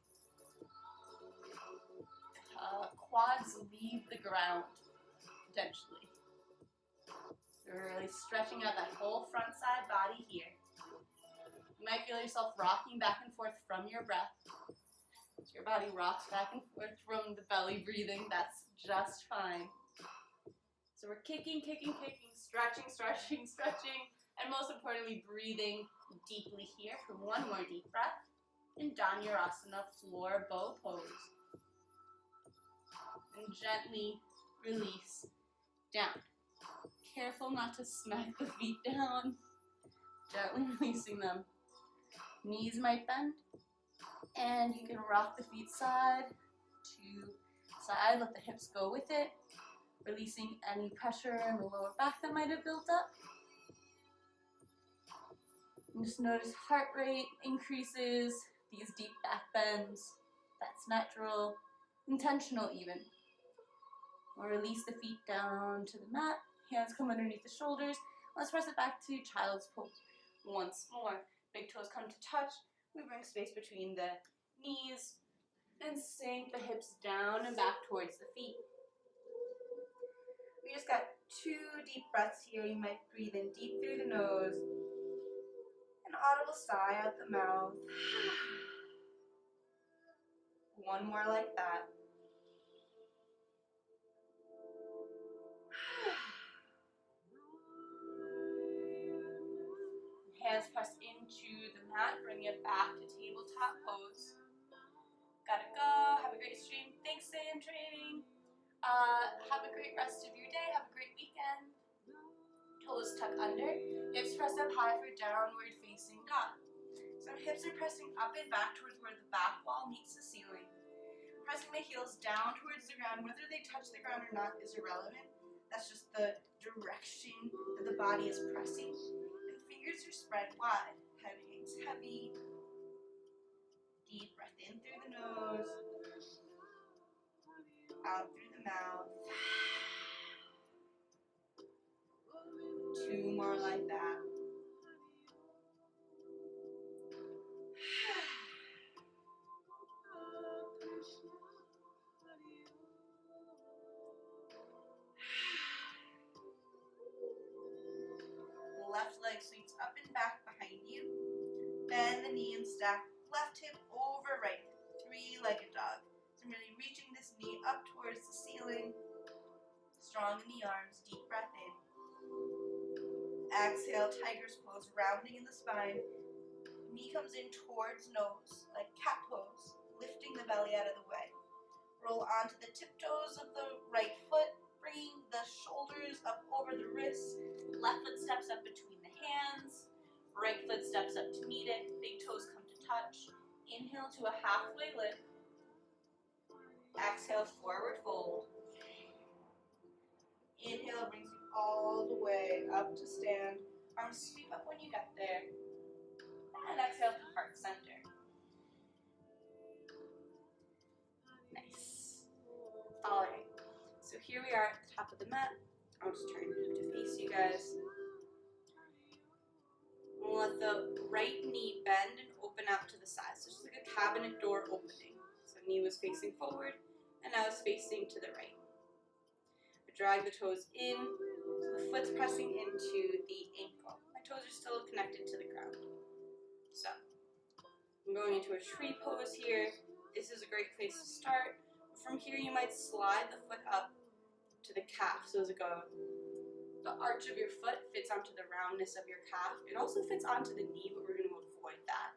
Quads leave the ground, potentially. You're really stretching out that whole front side body here. You might feel yourself rocking back and forth from your breath. As your body rocks back and forth from the belly breathing, that's just fine. So we're kicking, kicking, kicking, stretching, stretching, stretching, and most importantly, breathing deeply here for one more deep breath in Dhanurasana, floor bow pose. And gently release down. Careful not to smack the feet down. Gently releasing them. Knees might bend. And you can rock the feet side to side. Let the hips go with it. Releasing any pressure in the lower back that might have built up. And just notice heart rate increases, these deep back bends. That's natural, intentional even. We'll release the feet down to the mat. Hands come underneath the shoulders. Let's press it back to child's pose. Once more. Big toes come to touch. We bring space between the knees and sink the hips down and back towards the feet. We just got 2 deep breaths here. You might breathe in deep through the nose. An audible sigh out the mouth. One more like that. Hands press into the mat, bring it back to tabletop pose. Gotta go, have a great stream. Thanks, Sam Training. Have a great rest of your day, have a great weekend. Toes tuck under, hips press up high for downward facing dog. So hips are pressing up and back towards where the back wall meets the ceiling. Pressing the heels down towards the ground, whether they touch the ground or not is irrelevant. That's just the direction that the body is pressing. And fingers are spread wide. Head hangs heavy. Deep breath in through the nose. Out through the mouth. 2 more like that. Left leg sweeps up and back behind you. Bend the knee and stack left hip over right hip. 3-legged dog. So I'm really reaching this knee up towards the ceiling. Strong in the arms. Deep breath in. Exhale, tiger's pose, rounding in the spine. Knee comes in towards nose, like cat pose, lifting the belly out of the way. Roll onto the tiptoes of the right foot, bringing the shoulders up over the wrists. Left foot steps up between the hands. Right foot steps up to meet it. Big toes come to touch. Inhale to a halfway lift. Exhale, forward fold. Inhale brings you all the way up to stand. Arms sweep up when you get there. And exhale to heart center. Nice. Alright, so here we are at the top of the mat. I'll just turn to face you guys. We'll let the right knee bend and open out to the side. So just like a cabinet door opening. So knee was facing forward and now it's facing to the right. Drag the toes in, so the foot's pressing into the ankle. My toes are still connected to the ground. So, I'm going into a tree pose here. This is a great place to start. From here, you might slide the foot up to the calf. So as it goes, the arch of your foot fits onto the roundness of your calf. It also fits onto the knee, but we're going to avoid that.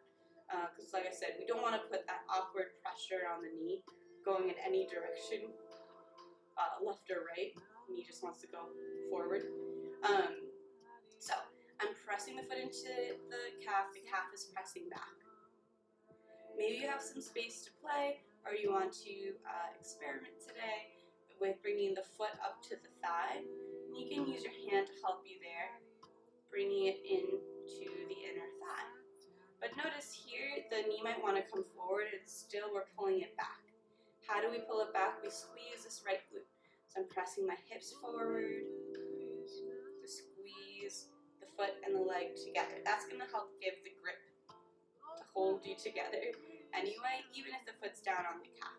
Because like I said, we don't want to put that awkward pressure on the knee going in any direction, left or right. Knee just wants to go forward. So I'm pressing the foot into the calf is pressing back. Maybe you have some space to play, or you want to experiment today with bringing the foot up to the thigh. And you can use your hand to help you there, bringing it into the inner thigh. But notice here, the knee might want to come forward, and still we're pulling it back. How do we pull it back? We squeeze this right glute. So I'm pressing my hips forward to squeeze the foot and the leg together. That's going to help give the grip to hold you together anyway, even if the foot's down on the calf.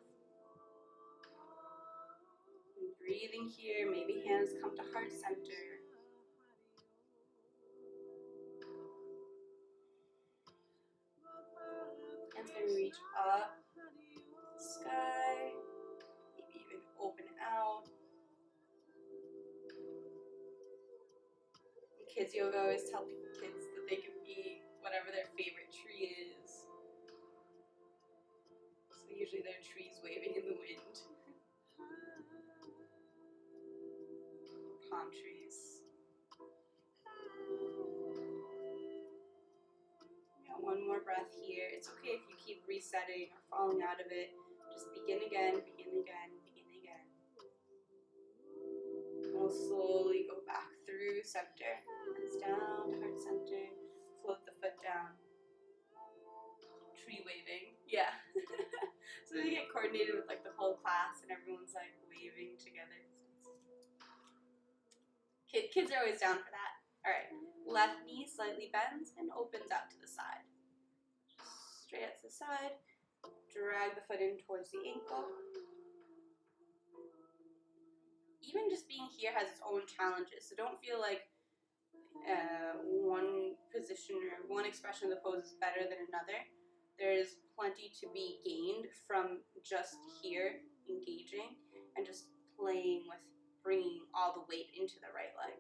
And breathing here, maybe hands come to heart center. Hands going to reach up to the sky, maybe even open out. Kids yoga always tell kids that they can be whatever their favorite tree is. So usually they're trees waving in the wind. Palm trees. Got one more breath here. It's okay if you keep resetting or falling out of it. Just begin again, begin again, begin again. We'll slowly go back through center. Hands down to heart center. Float the foot down. Yeah. So we get coordinated with like the whole class and everyone's like waving together. Kids are always down for that. All right. Left knee slightly bends and opens out to the side. Straight out to the side. Drag the foot in towards the ankle. Even just being here has its own challenges, so don't feel like one position or one expression of the pose is better than another. There's plenty to be gained from just here engaging and just playing with bringing all the weight into the right leg.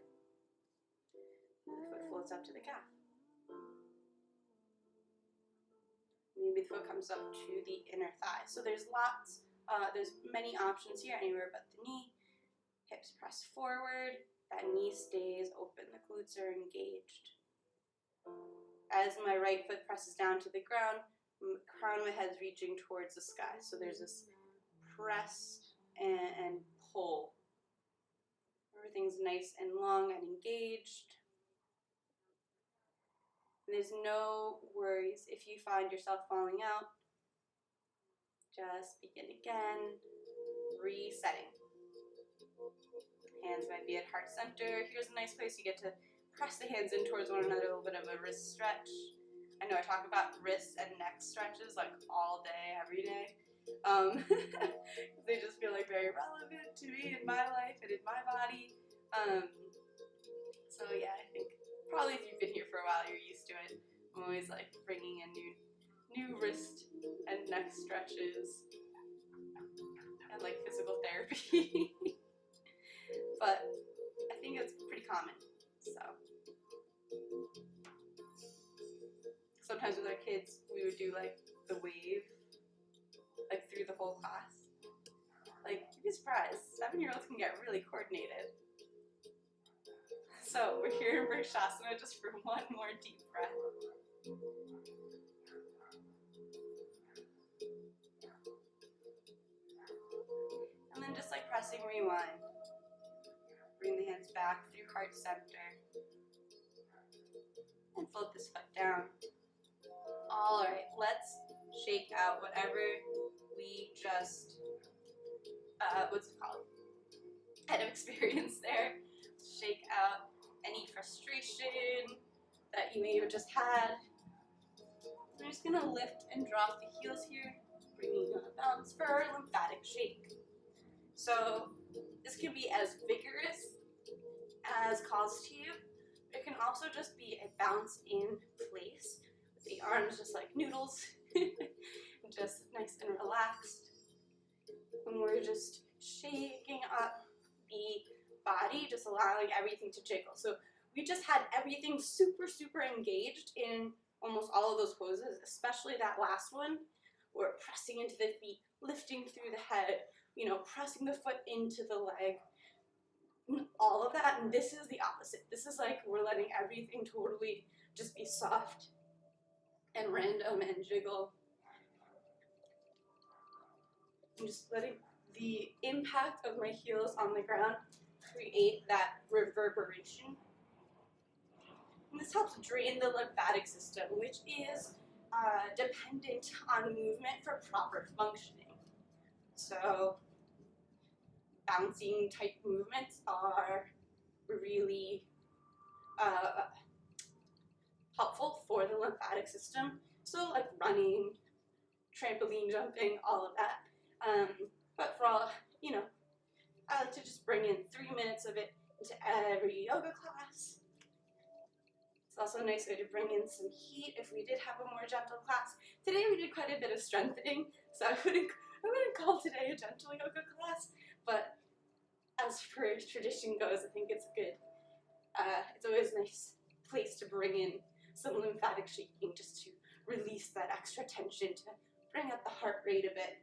And the foot floats up to the calf. Maybe the foot comes up to the inner thigh. So there's many options here, anywhere but the knee. Hips press forward, that knee stays open, the glutes are engaged. As my right foot presses down to the ground, crown of my head is reaching towards the sky. So there's this press and pull. Everything's nice and long and engaged. And there's no worries if you find yourself falling out. Just begin again, resetting. Hands might be at heart center. Here's a nice place you get to press the hands in towards one another, a little bit of a wrist stretch. I know I talk about wrist and neck stretches like all day, every day. They just feel like very relevant to me in my life and in my body. So yeah, I think probably if you've been here for a while, you're used to it. I'm always like bringing in new wrist and neck stretches and like physical therapy. But I think it's pretty common, so. Sometimes with our kids, we would do like the wave, like through the whole class. Like, you'd be surprised, 7-year-olds can get really coordinated. So we're here in Vrikshasana just for one more deep breath. And then just like pressing rewind. Bring the hands back through heart center. And float this foot down. All right, let's shake out whatever we just, had experience there. Shake out any frustration that you may have just had. We're just gonna lift and drop the heels here, bringing on a bounce for our lymphatic shake. So this can be as vigorous as calls to you. It can also just be a bounce in place with the arms just like noodles, just nice and relaxed. When we're just shaking up the body, just allowing everything to jiggle. So we just had everything super, super engaged in almost all of those poses, especially that last one. We're pressing into the feet, lifting through the head, pressing the foot into the leg, all of that. And this is the opposite. This is like we're letting everything totally just be soft and random and jiggle. I'm just letting the impact of my heels on the ground create that reverberation. And this helps drain the lymphatic system, which is dependent on movement for proper functioning. So bouncing type movements are really helpful for the lymphatic system. So like running, trampoline jumping, all of that. But for all, I like to just bring in 3 minutes of it into every yoga class. It's also a nice way to bring in some heat if we did have a more gentle class. Today we did quite a bit of strengthening, so I wouldn't call today a gentle yoga class, but as per tradition goes, I think it's good. It's always a nice place to bring in some lymphatic shaking just to release that extra tension, to bring up the heart rate a bit.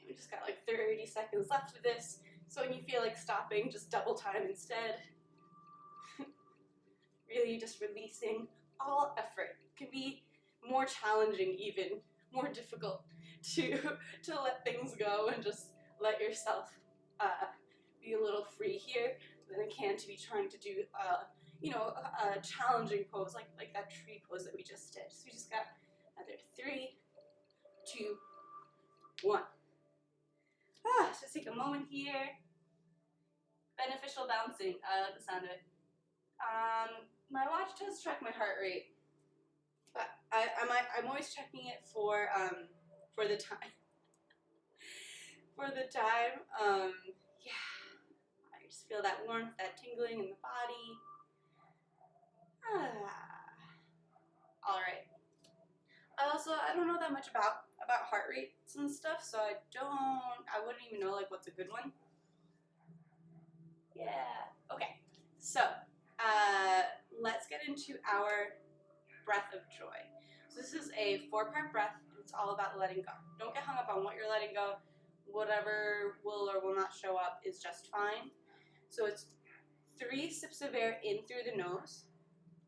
We just got like 30 seconds left of this, so when you feel like stopping, just double time instead. Really just releasing all effort. It can be more challenging, even more difficult to let things go and just let yourself be a little free here than it can to be trying to do a challenging pose like that tree pose that we just did. So we just got a Another 3, 2, 1. Just take a moment here. Beneficial bouncing. I like the sound of it. My watch does track my heart rate, but I'm always checking it for the time. For the time. Yeah. I just feel that warmth, that tingling in the body. All right. I don't know that much about heart rates and stuff, so I wouldn't even know like what's a good one. Yeah. Okay. So, let's get into our breath of joy. So this is a 4-part breath. It's all about letting go. Don't get hung up on what you're letting go. Whatever will or will not show up is just fine. So it's 3 sips of air in through the nose.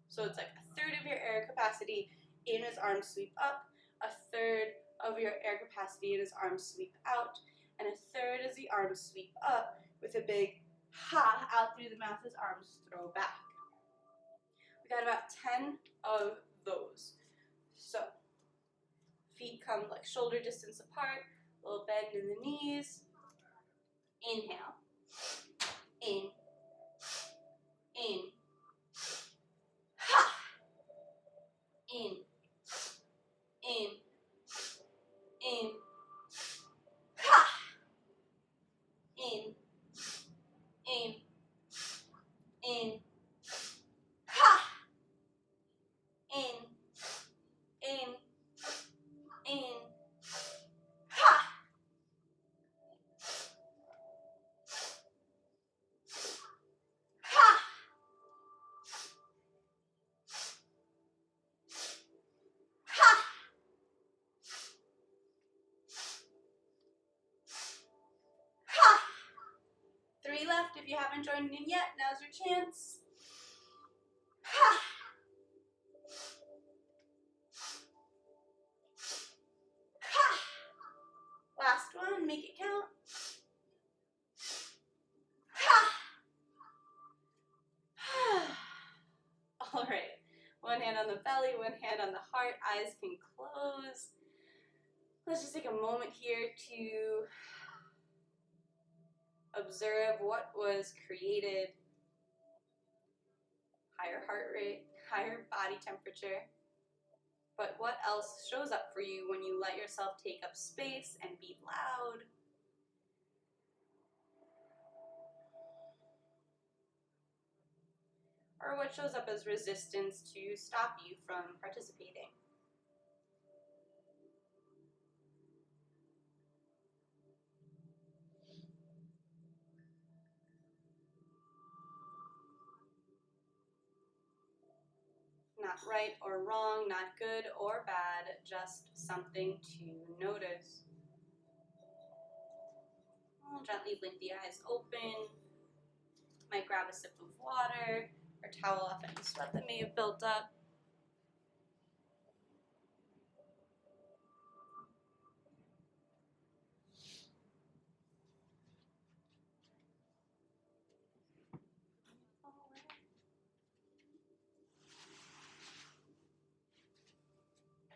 So it's like 1/3 of your air capacity in as arms sweep up, 1/3 of your air capacity in as arms sweep out, and 1/3 as the arms sweep up with a big ha out through the mouth as arms throw back. We got about 10 of those. So feet come like shoulder distance apart, a little bend in the knees. Inhale. In. Ha! In. Ha! In. Ha! In. Ha! Ha! Ha! Ha! 3 left. If you haven't joined in yet, now's your chance. Ha! Ha! Last one, make it count. Ha! All right. One hand on the belly, one hand on the heart. Eyes can close. Let's just take a moment here to observe what was created. Higher heart rate, higher body temperature. But what else shows up for you when you let yourself take up space and be loud? Or what shows up as resistance to stop you from participating? Not right or wrong, not good or bad, just something to notice. I'll gently blink the eyes open. Might grab a sip of water or towel off any sweat that may have built up.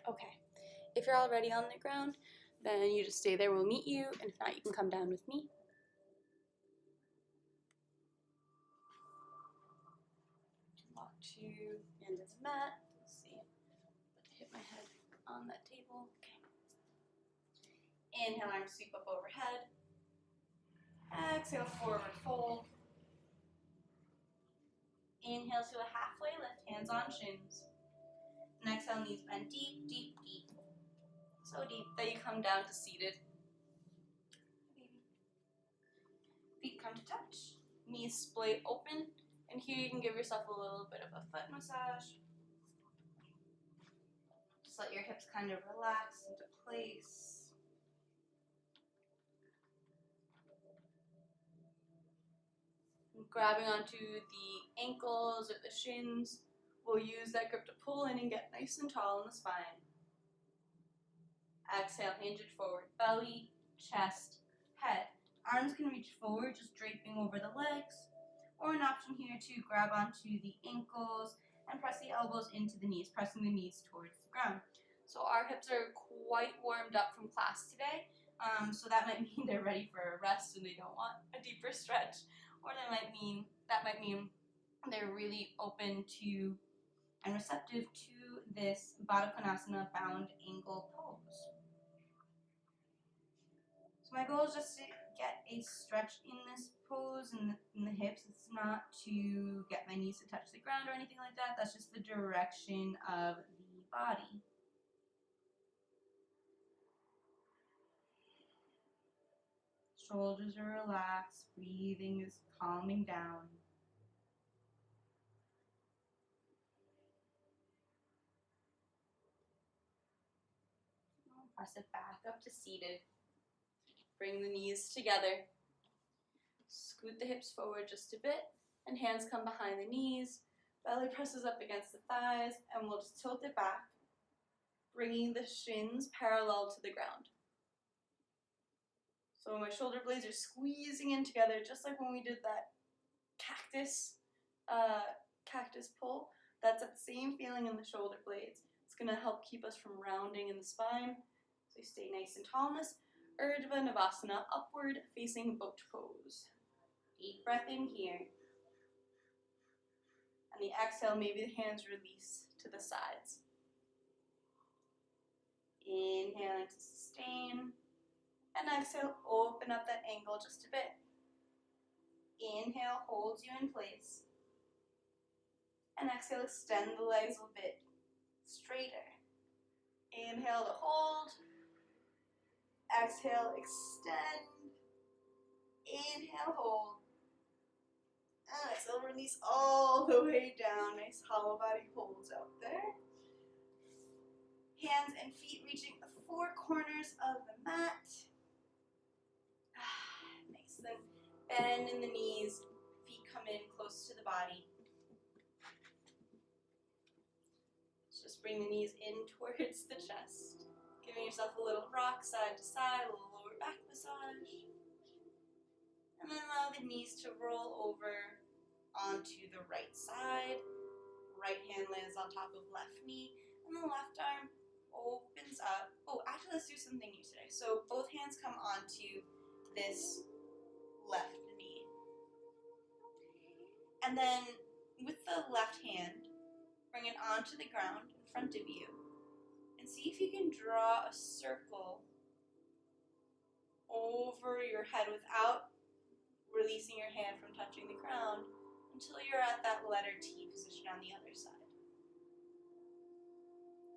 Okay, if you're already on the ground, then you just stay there, we'll meet you, and if not, you can come down with me. Walk to the end of the mat. Let's see, hit my head on that table. Okay. Inhale, arms sweep up overhead. Exhale, forward fold. Inhale to a halfway lift, hands on shins. And exhale, knees bend deep, deep, deep. So deep that you come down to seated. Feet come to touch. Knees split open. And here you can give yourself a little bit of a foot massage. Just let your hips kind of relax into place. And grabbing onto the ankles or the shins. We'll use that grip to pull in and get nice and tall in the spine. Exhale, hinge it forward. Belly, chest, head. Arms can reach forward, just draping over the legs. Or an option here to grab onto the ankles and press the elbows into the knees, pressing the knees towards the ground. So our hips are quite warmed up from class today. So that might mean they're ready for a rest and they don't want a deeper stretch, or that might mean they're really open to and receptive to this Baddha Konasana bound angle pose. So my goal is just to get a stretch in this pose in the hips. It's not to get my knees to touch the ground or anything like that. That's just the direction of the body. Shoulders are relaxed, breathing is calming down. Press it back up to seated. Bring the knees together. Scoot the hips forward just a bit, and hands come behind the knees. Belly presses up against the thighs, and we'll just tilt it back, bringing the shins parallel to the ground. So my shoulder blades are squeezing in together, just like when we did that cactus pull. That's that same feeling in the shoulder blades. It's going to help keep us from rounding in the spine. So you stay nice and tall in this Urdhva Navasana, upward facing boat pose. Deep breath in here. And the exhale, maybe the hands release to the sides. Inhale to sustain. And exhale, open up that angle just a bit. Inhale holds you in place. And exhale, extend the legs a bit straighter. Inhale to hold. Exhale, extend. Inhale, hold. And exhale, release all the way down. Nice hollow body holds out there. Hands and feet reaching the four corners of the mat. Nice. Then bend in the knees. Feet come in close to the body. Just bring the knees in towards the chest. Giving yourself a little rock side to side, a little lower back massage. And then allow the knees to roll over onto the right side. Right hand lands on top of left knee. And the left arm opens up. Oh, actually, let's do something new today. So both hands come onto this left knee. And then with the left hand, bring it onto the ground in front of you. And see if you can draw a circle over your head without releasing your hand from touching the ground until you're at that letter T position on the other side.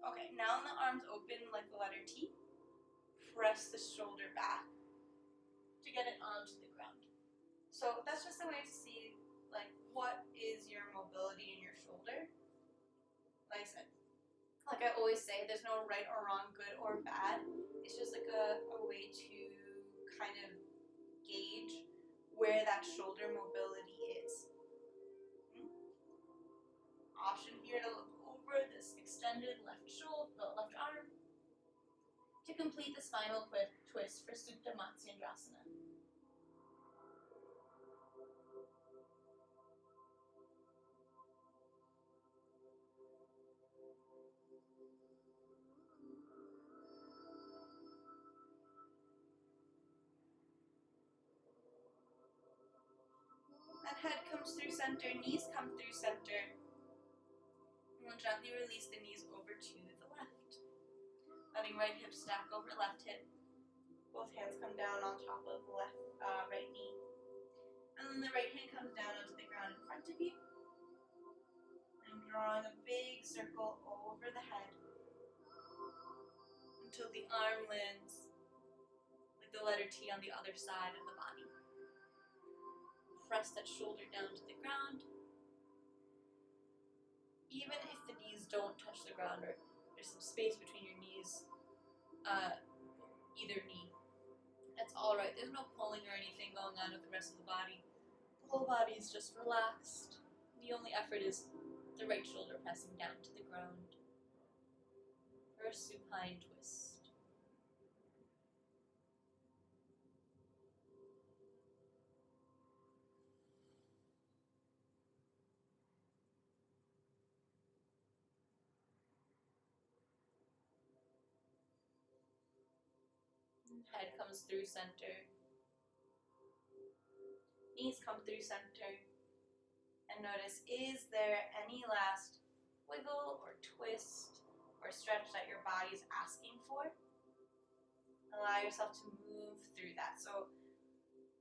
Okay, now the arms open like the letter T. Press the shoulder back to get it onto the ground. So that's just a way to see, like, what is your mobility in your shoulder. Like I said, like I always say, there's no right or wrong, good or bad. It's just like a way to kind of gauge where that shoulder mobility is. Option here to look over this extended left arm to complete the spinal twist for Supta Matsyendrasana. That head comes through center, knees come through center. And we'll gently release the knees over to the left. Letting right hip stack over left hip. Both hands come down on top of right knee. And then the right hand comes down onto the ground in front of you. And drawing a big circle over the head until the arm lands like the letter T on the other side of the body. Press that shoulder down to the ground. Even if the knees don't touch the ground or there's some space between your knees, either knee, that's all right. There's no pulling or anything going on with the rest of the body. The whole body is just relaxed. The only effort is the right shoulder pressing down to the ground for a supine twist. Head comes through center. Knees come through center. And notice, is there any last wiggle or twist or stretch that your body is asking for? Allow yourself to move through that. So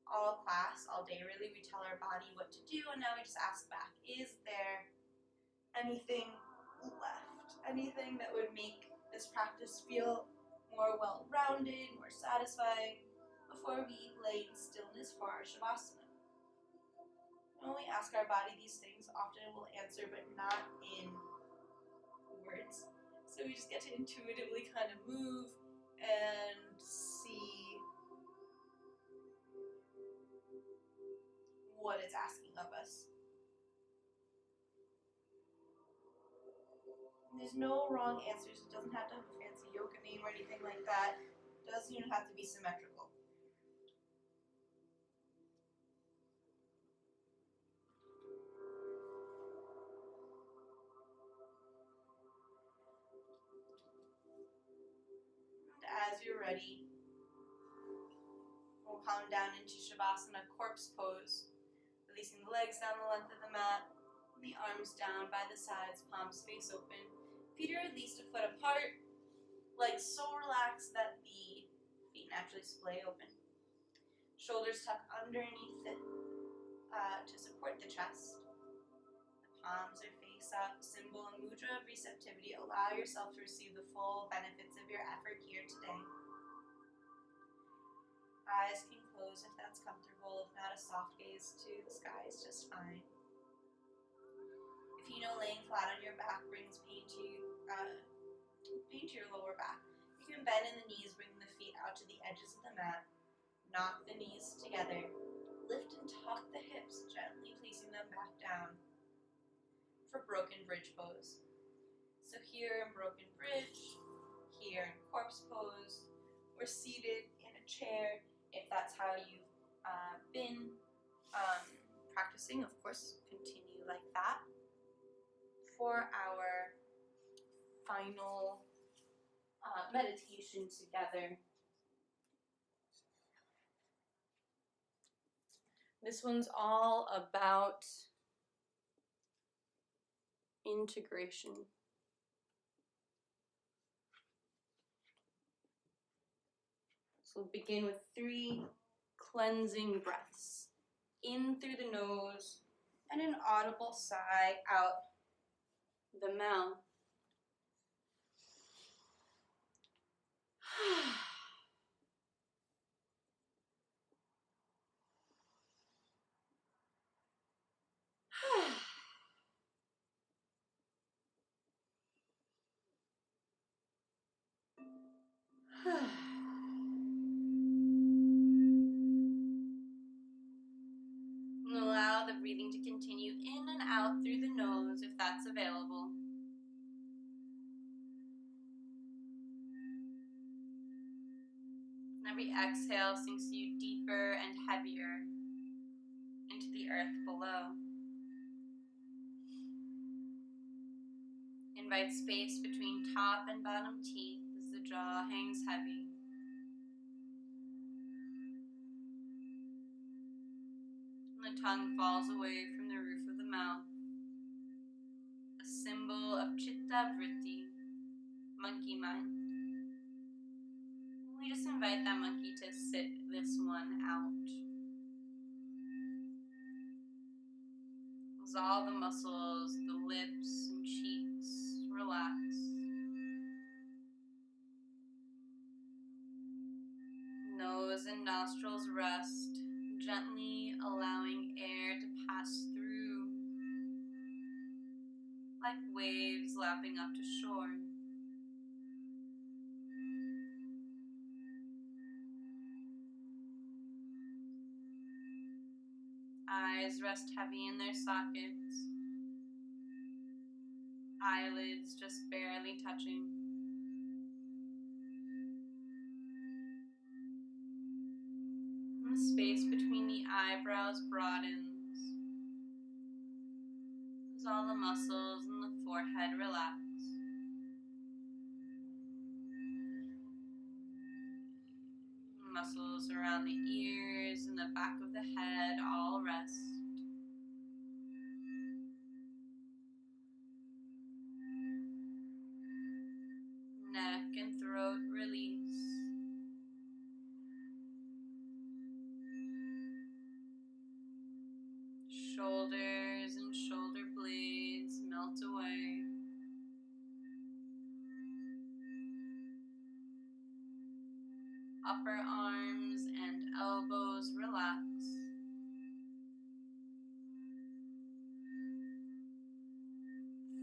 all class, all day really, we tell our body what to do, and now we just ask back, is there anything left? Anything that would make this practice feel more well-rounded, more satisfying, before we lay in stillness for our Shavasana? When we ask our body these things, often it will answer, but not in words. So we just get to intuitively kind of move and see what it's asking of us. And there's no wrong answers. It doesn't have to have a fancy yoga name or anything like that. It doesn't even have to be symmetrical. As you're ready, we'll come down into Shavasana, corpse pose, releasing the legs down the length of the mat, the arms down by the sides, palms face open, feet are at least a foot apart, legs so relaxed that the feet naturally splay open. Shoulders tuck underneath it to support the chest. The palms are face up, symbol and mudra of receptivity. Allow yourself to receive the full benefits of your effort here today. Eyes can close if that's comfortable. If not, a soft gaze to the sky is just fine. If you know laying flat on your back brings pain to your lower back, you can bend in the knees, bring the feet out to the edges of the mat. Knock the knees together. Lift and tuck the hips, gently placing them back down for broken bridge pose. So here in broken bridge, here in corpse pose, we're seated in a chair. If that's how you've been practicing, of course, continue like that. For our final meditation together, this one's all about integration. So we'll begin with 3 cleansing breaths. In through the nose and an audible sigh out the mouth. Allow the breathing to continue in and out through the nose if that's available. Every exhale sinks you deeper and heavier into the earth below. Invite space between top and bottom teeth as the jaw hangs heavy. And the tongue falls away from the roof of the mouth, a symbol of chitta vritti, monkey mind. We just invite that monkey to sit this one out. As all the muscles, the lips and cheeks relax. Nose and nostrils rest, gently allowing air to pass through like waves lapping up to shore. Eyes rest heavy in their sockets, eyelids just barely touching. And the space between the eyebrows broadens as all the muscles in the forehead relax. muscles around the ears and the back of the head all rest. Neck and throat release. Shoulders and shoulder blades melt away. Upper arms and elbows relax.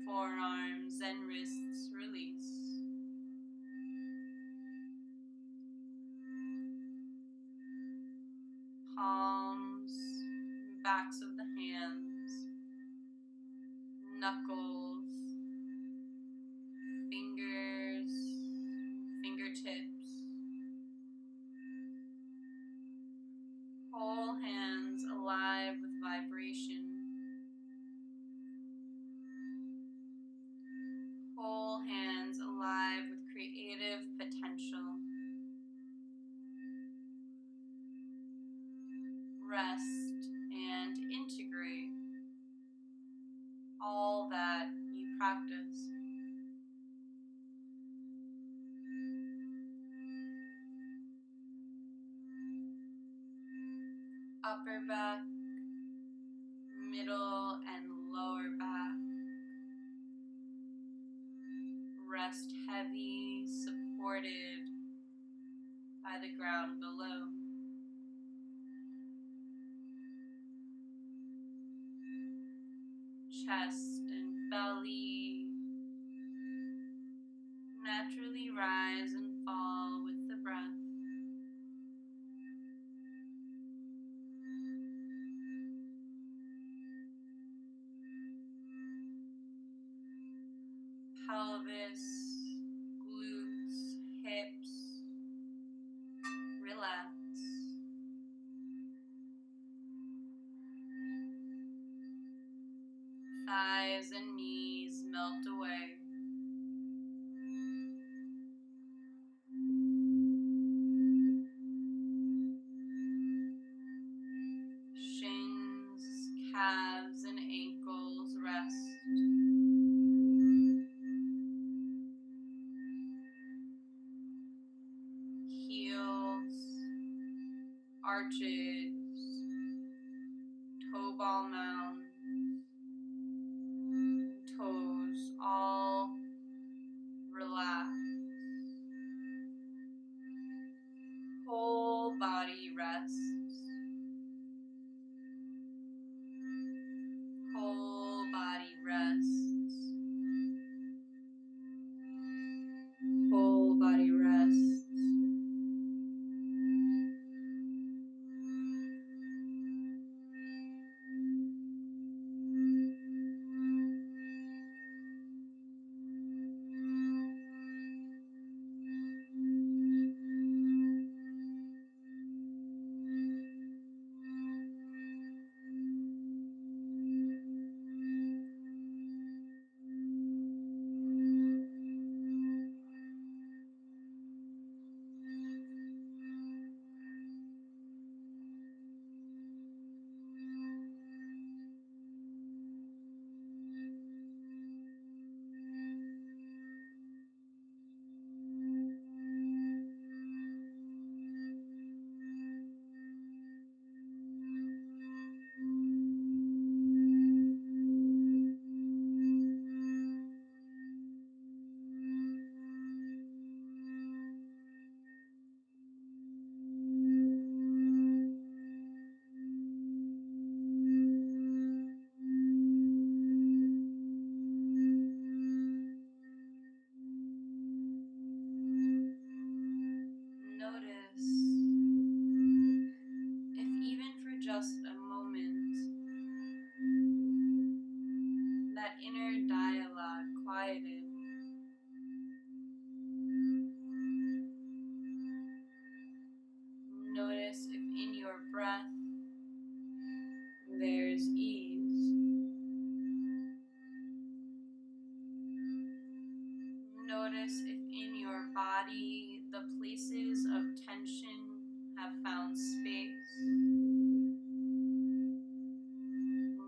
Forearms and wrists release. Palms, backs of the hands, knuckles, fingers, fingertips, whole hands alive with vibration, whole hands alive with creative potential. Rest and integrate all that you practice. Upper back, middle and lower back. Rest heavy, supported by the ground below. Chest and belly naturally rise and fall with the breath. Pelvis, glutes, hips, relax. Thighs and knees melt away. Shins, calves, and ankles rest. Heels, arches, toe ball mounds, toes, all relax. Whole body rests. Whole body rests. Whole body rests. Just a moment, that inner dialogue quieted. Notice if in your breath there's ease. Notice if in your body the places of tension have found space.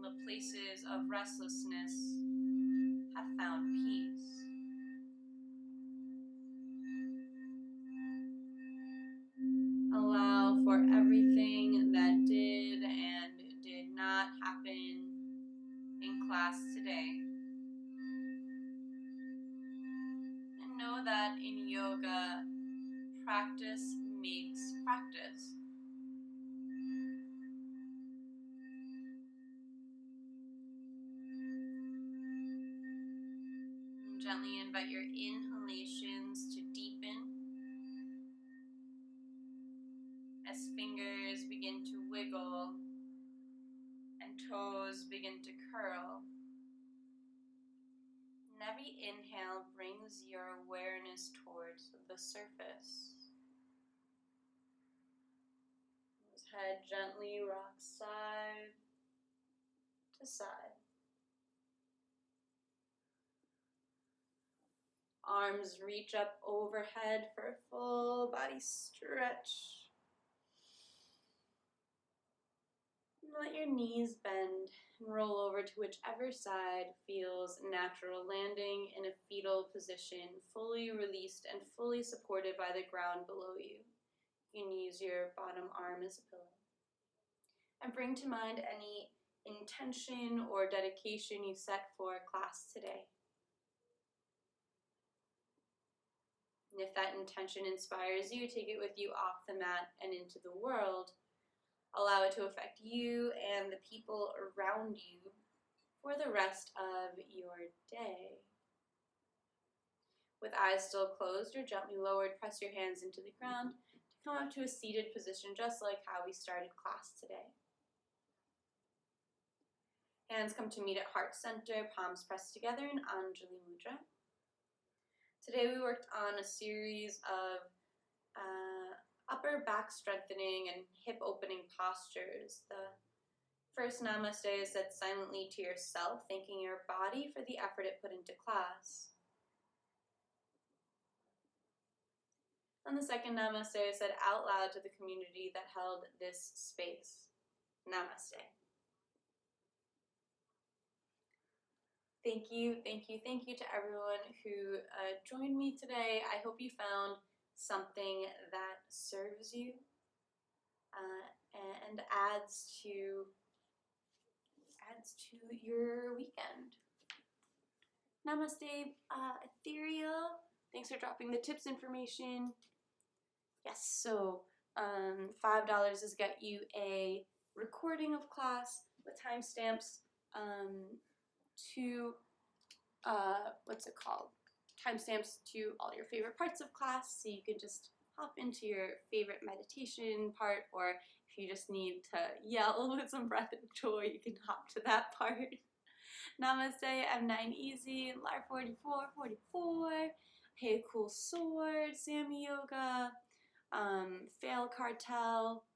The places of restlessness have found peace. Allow for everything that did and did not happen in class today. And know that in yoga, practice makes practice. And gently invite your inhalations to deepen as fingers begin to wiggle and toes begin to curl. And every inhale brings your awareness towards the surface. As head gently rocks side to side. Arms reach up overhead for a full body stretch. And let your knees bend and roll over to whichever side feels natural, landing in a fetal position, fully released and fully supported by the ground below you. You can use your bottom arm as a pillow. And bring to mind any intention or dedication you set for class today. And if that intention inspires you, take it with you off the mat and into the world. Allow it to affect you and the people around you for the rest of your day. With eyes still closed or gently lowered, press your hands into the ground to come up to a seated position, just like how we started class today. Hands come to meet at heart center, palms pressed together in Anjali Mudra. Today we worked on a series of upper back strengthening and hip opening postures. The first namaste is said silently to yourself, thanking your body for the effort it put into class. And the second namaste is said out loud to the community that held this space. Namaste. Thank you to everyone who joined me today. I hope you found something that serves you and adds to your weekend. Namaste, Ethereal. Thanks for dropping the tips information. Yes, so $5 is get you a recording of class with timestamps to timestamps to all your favorite parts of class, so you can just hop into your favorite meditation part, or if you just need to yell with some breath of joy, you can hop to that part. Namaste, I'm 9 Easy, Lar 44, Hey a Cool Sword, Sammy Yoga, Fail Cartel,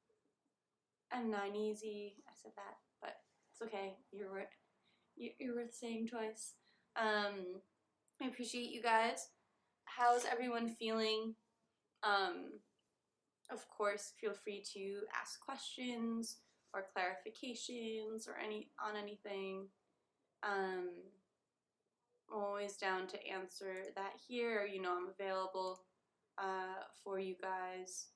I'm 9 Easy. I said that, but it's okay. You're worth saying twice. I appreciate you guys. How's everyone feeling? Of course, feel free to ask questions or clarifications or on anything. I'm always down to answer that here. You know, I'm available for you guys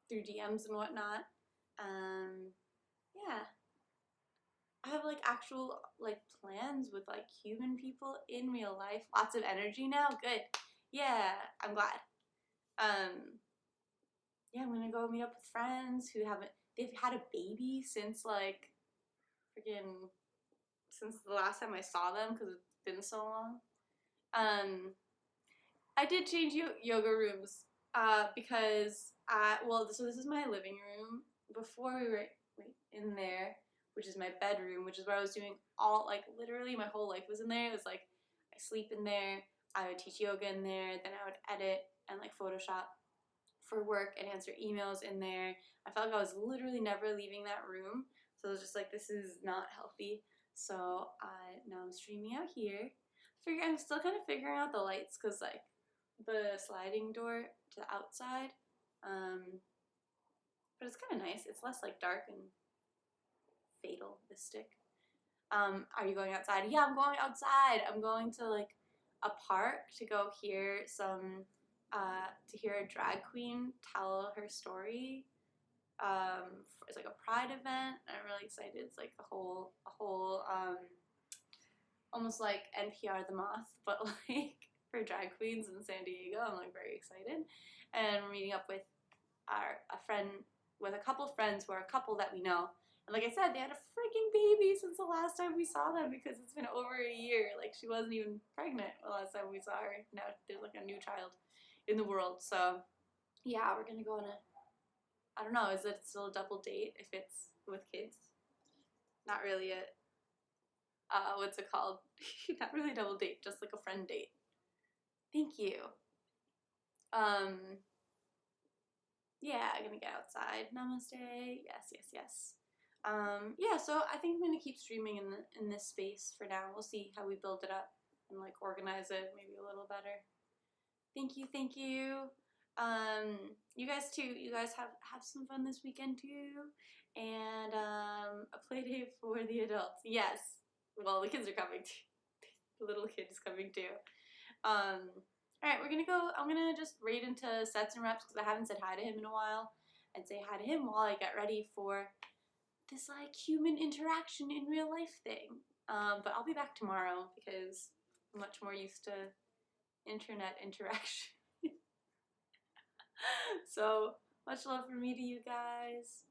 through DMs and whatnot. Yeah. I have actual plans with human people in real life. Lots of energy now. Good. Yeah, I'm glad. Yeah, I'm gonna go meet up with friends who they've had a baby since since the last time I saw them, because it's been so long. I did change yoga rooms because so this is my living room. Before we were in there, which is my bedroom, which is where I was doing all literally my whole life was in there. It was I sleep in there, I would teach yoga in there, then I would edit and Photoshop for work and answer emails in there. I felt I was literally never leaving that room, so it was just this is not healthy. So now I'm streaming out here. I'm still kind of figuring out the lights, because the sliding door to the outside But it's kind of nice. It's less like dark and fatalistic. Are you going outside? Yeah, I'm going outside. I'm going to like a park to go hear some to hear a drag queen tell her story. It's like a pride event. I'm really excited. It's like a whole almost like NPR The Moth, but like for drag queens in San Diego. I'm like very excited, and we're meeting up with a couple friends who are a couple that we know. And like I said, they had a freaking baby since the last time we saw them because it's been over a year. Like she wasn't even pregnant the last time we saw her. Now there's like a new child in the world. So yeah, we're gonna go on I don't know, is it still a double date if it's with kids? Not really what's it called? Not really a double date, just like a friend date. Thank you. Yeah, I'm gonna get outside. Namaste. Yes. Yeah, so I think I'm gonna keep streaming in this space for now. We'll see how we build it up and like organize it maybe a little better. Thank you. You guys too. You guys have some fun this weekend too, and a play date for the adults. Yes. Well, the kids are coming too. The little kid is coming too. All right, we're gonna go. I'm gonna just raid into sets and reps because I haven't said hi to him in a while, and say hi to him while I get ready for this like human interaction in real life thing. But I'll be back tomorrow because I'm much more used to internet interaction. So much love from me to you guys.